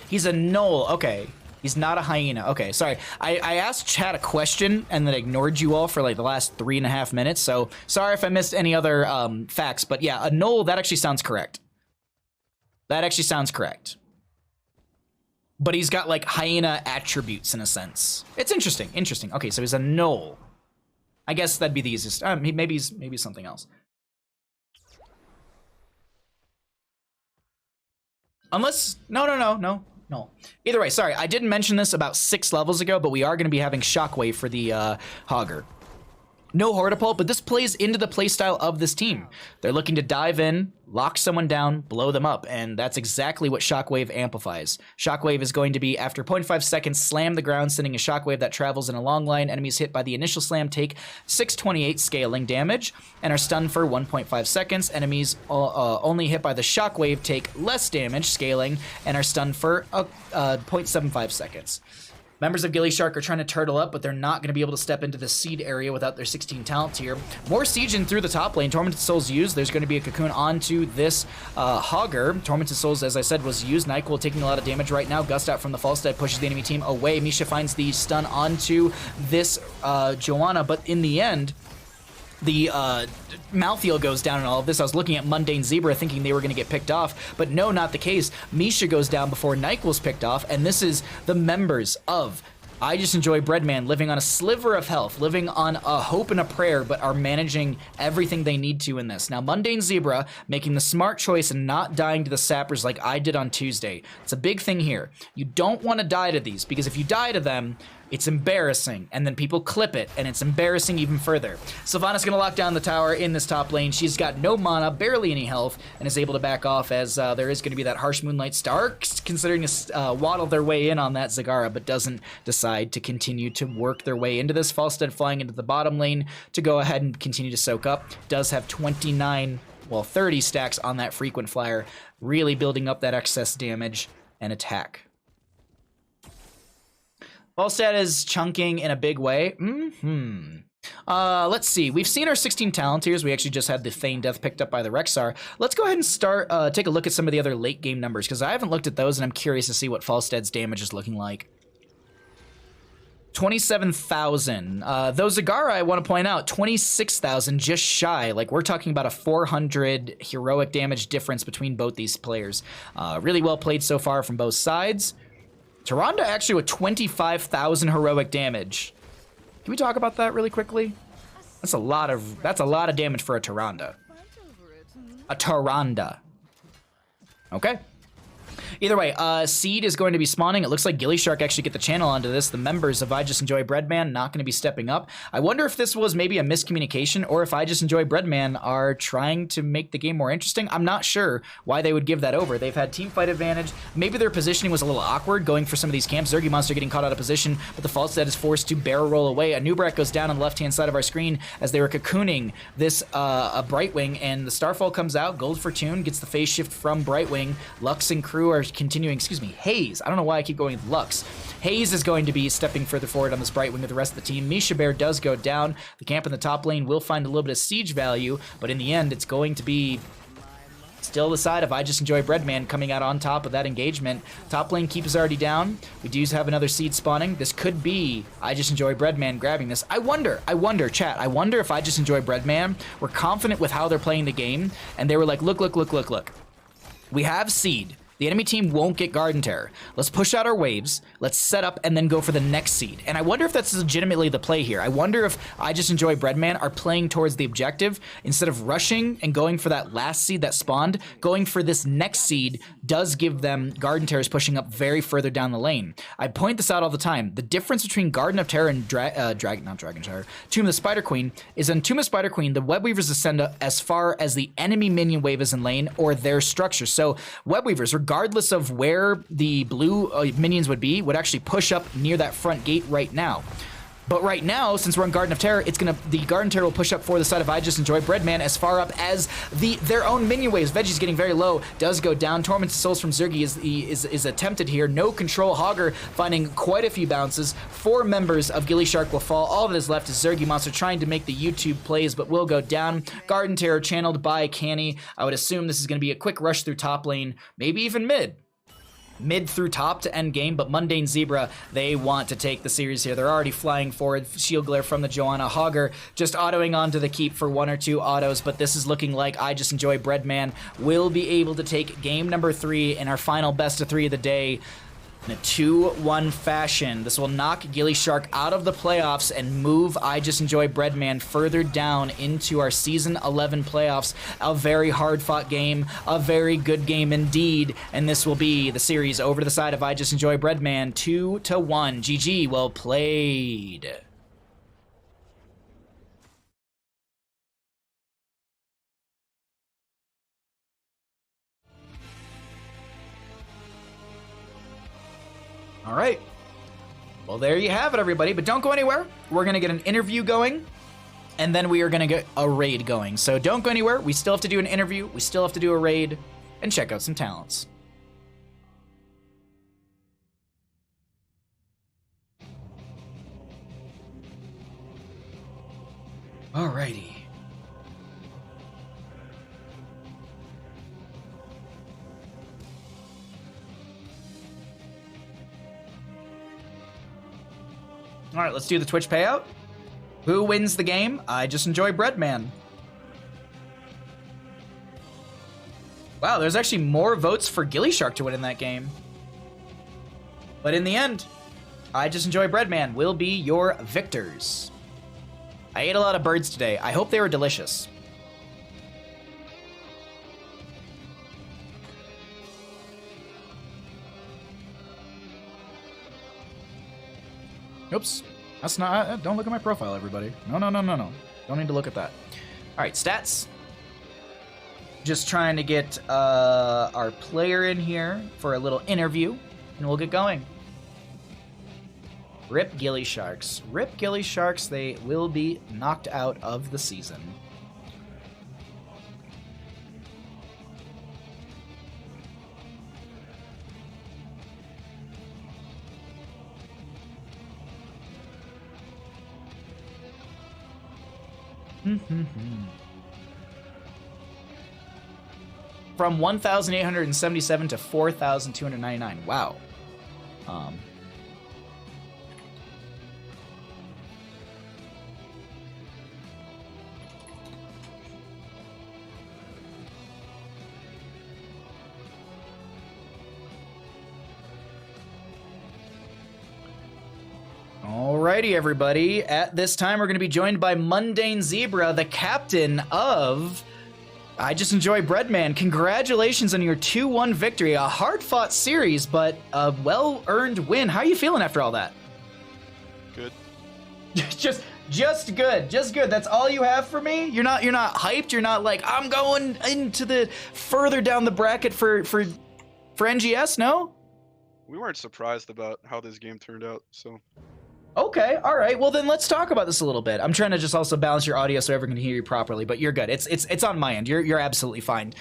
Speaker 1: He's a null. Okay. He's not a hyena. Okay, sorry. I asked chat a question and then ignored you all for like the last 3.5 minutes, so sorry if I missed any other facts, but yeah, a null, that actually sounds correct. That actually sounds correct. But he's got like hyena attributes in a sense. It's interesting, interesting. Okay, so he's a null. I guess that'd be the easiest. Maybe he's something else. Unless, no. Either way, sorry, I didn't mention this about 6 levels ago, but we are going to be having Shockwave for the Hogger. No Hortipult, but this plays into the playstyle of this team. They're looking to dive in, lock someone down, blow them up, and that's exactly what Shockwave amplifies. Shockwave is going to be, after 0.5 seconds, slam the ground, sending a shockwave that travels in a long line. Enemies hit by the initial slam take 628 scaling damage and are stunned for 1.5 seconds. Enemies only hit by the shockwave take less damage, scaling, and are stunned for 0.75 seconds. Members of gillyShark are trying to turtle up, but they're not going to be able to step into the seed area without their 16 talent tier. More siege in through the top lane. Tormented Souls used. There's going to be a cocoon onto this Hogger. Tormented Souls, as I said, was used. Nyquil taking a lot of damage right now. Gust out from the False Dead pushes the enemy team away. Misha finds the stun onto this Joanna, but in the end, the Malthael goes down in all of this. I was looking at Mundane Zebra thinking they were going to get picked off, but no, not the case. Misha goes down before Nyquil's picked off, and this is the members of I Just Enjoy Breadman living on a sliver of health, living on a hope and a prayer, but are managing everything they need to in this. Now, Mundane Zebra making the smart choice and not dying to the sappers like I did on Tuesday. It's a big thing here. You don't want to die to these, because if you die to them, it's embarrassing, and then people clip it, and it's embarrassing even further. Sylvana's gonna lock down the tower in this top lane. She's got no mana, barely any health, and is able to back off as there is gonna be that Harsh Moonlight Star, considering to waddle their way in on that Zagara, but doesn't decide to continue to work their way into this. Falstead flying into the bottom lane to go ahead and continue to soak up. Does have 30 stacks on that frequent flyer, really building up that excess damage and attack. Falstad is chunking in a big way. Let's see. We've seen our 16 talent tiers. We actually just had the Feign Death picked up by the Rexar. Let's go ahead and start, take a look at some of the other late game numbers, because I haven't looked at those and I'm curious to see what Falstad's damage is looking like. 27,000. Those Zagara, I want to point out, 26,000, just shy. Like, we're talking about a 400 heroic damage difference between both these players. Really well played so far from both sides. Tyrande actually with 25,000 heroic damage. Can we talk about that really quickly? That's a lot of damage for a Tyrande. A Tyrande. Okay. Either way, Seed is going to be spawning. It looks like gillyShark actually get the channel onto this. The members of I Just Enjoy Breadman not going to be stepping up. I wonder if this was maybe a miscommunication, or if I Just Enjoy Breadman are trying to make the game more interesting. I'm not sure why they would give that over. They've had team fight advantage. Maybe their positioning was a little awkward going for some of these camps. Zergy Monster getting caught out of position, but the False Dead is forced to barrel roll away. A Nubrak goes down on the left-hand side of our screen as they were cocooning this a Brightwing, and the Starfall comes out. Gold Fortune gets the phase shift from Brightwing. Lux and crew are continuing, Haze. I don't know why I keep going with Lux. Haze is going to be stepping further forward on this Brightwing with the rest of the team. Misha Bear does go down. The camp in the top lane will find a little bit of siege value, but in the end, it's going to be still the side of I Just Enjoy Breadman coming out on top of that engagement. Top lane keep is already down. We do have another seed spawning. This could be I Just Enjoy Breadman grabbing this. I wonder, chat, I wonder if I Just Enjoy Breadman were confident with how they're playing the game, and they were like, look. We have seed. The enemy team won't get Garden Terror. Let's push out our waves, let's set up, and then go for the next seed. And I wonder if that's legitimately the play here. I wonder if I Just Enjoy Breadman are playing towards the objective. Instead of rushing and going for that last seed that spawned, going for this next seed does give them Garden Terrors pushing up very further down the lane. I point this out all the time. The difference between Garden of Terror and Tomb of the Spider Queen is in Tomb of Spider Queen, the Web Weavers ascend as far as the enemy minion wave is in lane or their structure. So Web Weavers, regardless of where the blue minions would be, would actually push up near that front gate right now. But right now, since we're on Garden of Terror, the Garden Terror will push up for the side of I Just Enjoy Breadman as far up as their own minion waves. Veggie's getting very low, does go down. Tormented Souls from Zergy is attempted here. No control. Hogger finding quite a few bounces. 4 members of gillyShark will fall. All that is left is Zergy Monster trying to make the YouTube plays, but will go down. Garden Terror channeled by Canny. I would assume this is going to be a quick rush through top lane, maybe even mid through top to end game, but Mundane Zebra, they want to take the series here. They're already flying forward. Shield Glare from the Joanna. Hogger just autoing onto the keep for 1 or 2 autos, but this is looking like I Just Enjoy Breadman will be able to take game number 3 in our final best of 3 of the day in a 2-1 fashion. This will knock gillyShark out of the playoffs and move I Just Enjoy Breadman further down into our Season 11 playoffs. A very hard-fought game, a very good game indeed, and this will be the series over to the side of I Just Enjoy Breadman, 2-1. GG, well played. All right. Well, there you have it, everybody. But don't go anywhere. We're going to get an interview going, and then we are going to get a raid going. So don't go anywhere. We still have to do an interview. We still have to do a raid and check out some talents. Alrighty. Alright, let's do the Twitch payout. Who wins the game? I just enjoy Breadman. Wow, there's actually more votes for gillyShark to win in that game. But in the end, I just enjoy Breadman will be your victors. I ate a lot of birds today. I hope they were delicious. Oops. That's not... Don't look at my profile, everybody. No. Don't need to look at that. All right, stats. Just trying to get our player in here for a little interview, and we'll get going. Rip gillySharks. Rip gillySharks, they will be knocked out of the season. From 1,877 to 4,299. Wow. Alrighty, everybody. At this time, we're going to be joined by Mundane Zebra, the captain of I Just Enjoy Breadman. Congratulations on your 2-1 victory. A hard-fought series, but a well-earned win. How are you feeling after all that?
Speaker 5: Good.
Speaker 1: Just good. Just good. That's all you have for me? You're not hyped? You're not like, I'm going into the further down the bracket for NGS, no?
Speaker 5: We weren't surprised about how this game turned out, so...
Speaker 1: Okay, all right. Well, then let's talk about this a little bit. I'm trying to just also balance your audio so everyone can hear you properly, but you're good. It's on my end. You're absolutely fine.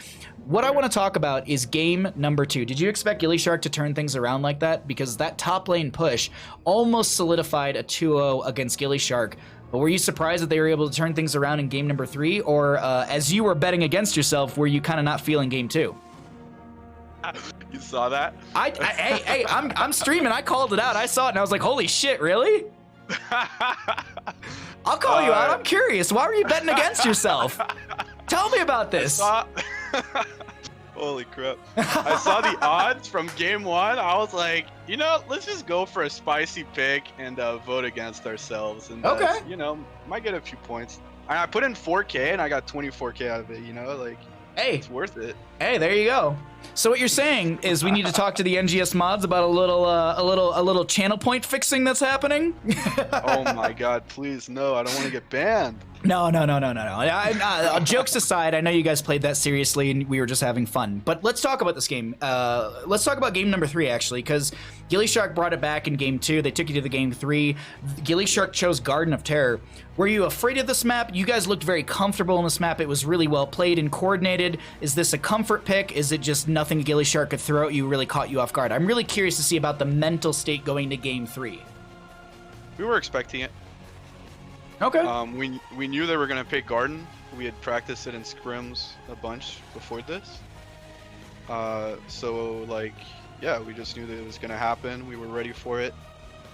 Speaker 1: What I want to talk about is game number 2. Did you expect gillyShark to turn things around like that? Because that top lane push almost solidified a 2-0 against gillyShark. But were you surprised that they were able to turn things around in game number 3? Or as you were betting against yourself, were you kind of not feeling game 2?
Speaker 5: You saw that?
Speaker 1: Hey, I'm streaming. I called it out. I saw it and I was like, holy shit, really? I'll call you out. I'm curious. Why were you betting against yourself? Tell me about this.
Speaker 5: Holy crap. I saw the odds from game 1. I was like, you know, let's just go for a spicy pick and vote against ourselves. And,
Speaker 1: okay.
Speaker 5: You know, might get a few points. I put in 4K and I got 24K out of it, you know, like,
Speaker 1: hey,
Speaker 5: it's worth it.
Speaker 1: Hey, there you go. So what you're saying is we need to talk to the NGS mods about a little channel point fixing that's happening?
Speaker 5: Oh my god, please, no, I don't want to get banned.
Speaker 1: No. Jokes aside, I know you guys played that seriously and we were just having fun. But let's talk about this game. Let's talk about game number 3, actually, because gillyShark brought it back in game 2. They took you to the game 3. gillyShark chose Garden of Terror. Were you afraid of this map? You guys looked very comfortable in this map. It was really well played and coordinated. Is this a comfort pick? Is it just nothing gillyShark could throw at you really caught you off guard? I'm really curious to see about the mental state going to game 3.
Speaker 5: We were expecting it.
Speaker 1: Okay.
Speaker 5: We knew they were gonna pick Garden. We had practiced it in scrims a bunch before this. So like, yeah, we just knew that it was gonna happen. We were ready for it,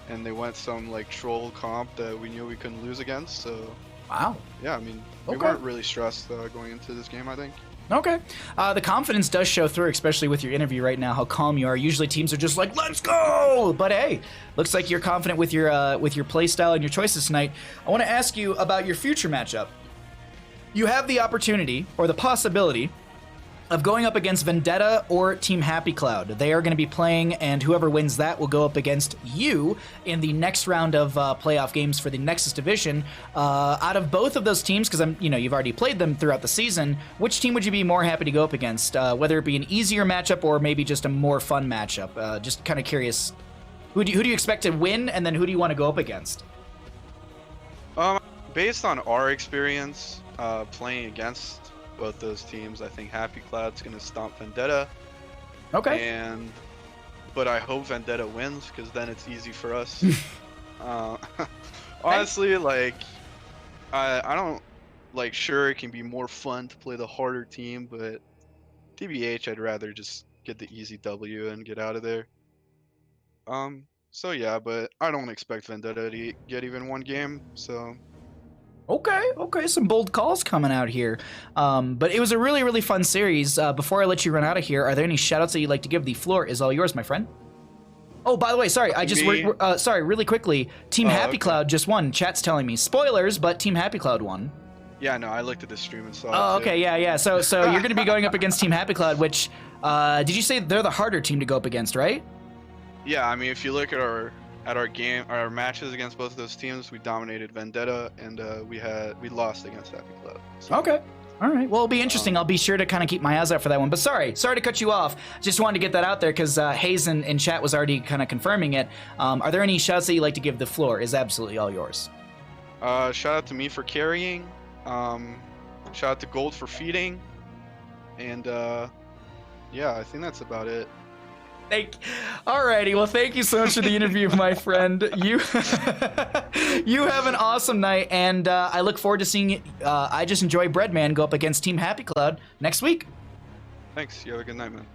Speaker 5: and they went some like troll comp that we knew we couldn't lose against. So.
Speaker 1: Wow.
Speaker 5: Yeah, I mean, we weren't really stressed going into this game, I think. Okay.
Speaker 1: The confidence does show through, especially with your interview right now, how calm you are. Usually teams are just like, let's go! But hey, looks like you're confident with your play style and your choices tonight. I want to ask you about your future matchup. You have the opportunity, or the possibility, of going up against Vendetta or Team Happy Cloud. They are going to be playing, and whoever wins that will go up against you in the next round of playoff games for the Nexus division. Out of both of those teams, because you've already played them throughout the season, which team would you be more happy to go up against? Whether it be an easier matchup or maybe just a more fun matchup. Just kind of curious, Who do you expect to win, and then who do you want to go up against?
Speaker 5: Based on our experience playing against both those teams, I think Happy Cloud's gonna stomp Vendetta.
Speaker 1: Okay.
Speaker 5: But I hope Vendetta wins, because then it's easy for us. Honestly, like, I don't, like, sure, it can be more fun to play the harder team, but TBH, I'd rather just get the easy W and get out of there. So yeah, but I don't expect Vendetta to get even one game, so.
Speaker 1: Okay, some bold calls coming out here. But it was a really, really fun series. Before I let you run out of here, are there any shoutouts that you'd like to give? The floor is all yours, my friend. Oh, by the way, sorry, sorry, really quickly. Team Happy Cloud just won. Chat's telling me. Spoilers, but Team Happy Cloud won.
Speaker 5: Yeah, no, I looked at the stream and saw
Speaker 1: Oh,
Speaker 5: it too.
Speaker 1: okay, yeah. So you're going to be going up against Team Happy Cloud, which, did you say they're the harder team to go up against, right?
Speaker 5: Yeah, I mean, if you look at our matches against both of those teams, we dominated Vendetta, and we lost against Happy Cloud. So,
Speaker 1: Okay. All right. Well, it'll be interesting. I'll be sure to kind of keep my eyes out for that one. But sorry to cut you off. Just wanted to get that out there because Hayes in chat was already kind of confirming it. Are there any shouts that you'd like to give? The floor is absolutely all yours.
Speaker 5: Shout out to me for carrying. Shout out to Gold for feeding. And yeah, I think that's about it.
Speaker 1: Alrighty, well, thank you so much for the interview, my friend. You you have an awesome night, and I look forward to seeing I Just Enjoy Breadman go up against Team Happy Cloud next week.
Speaker 5: Thanks. You have a good night, man.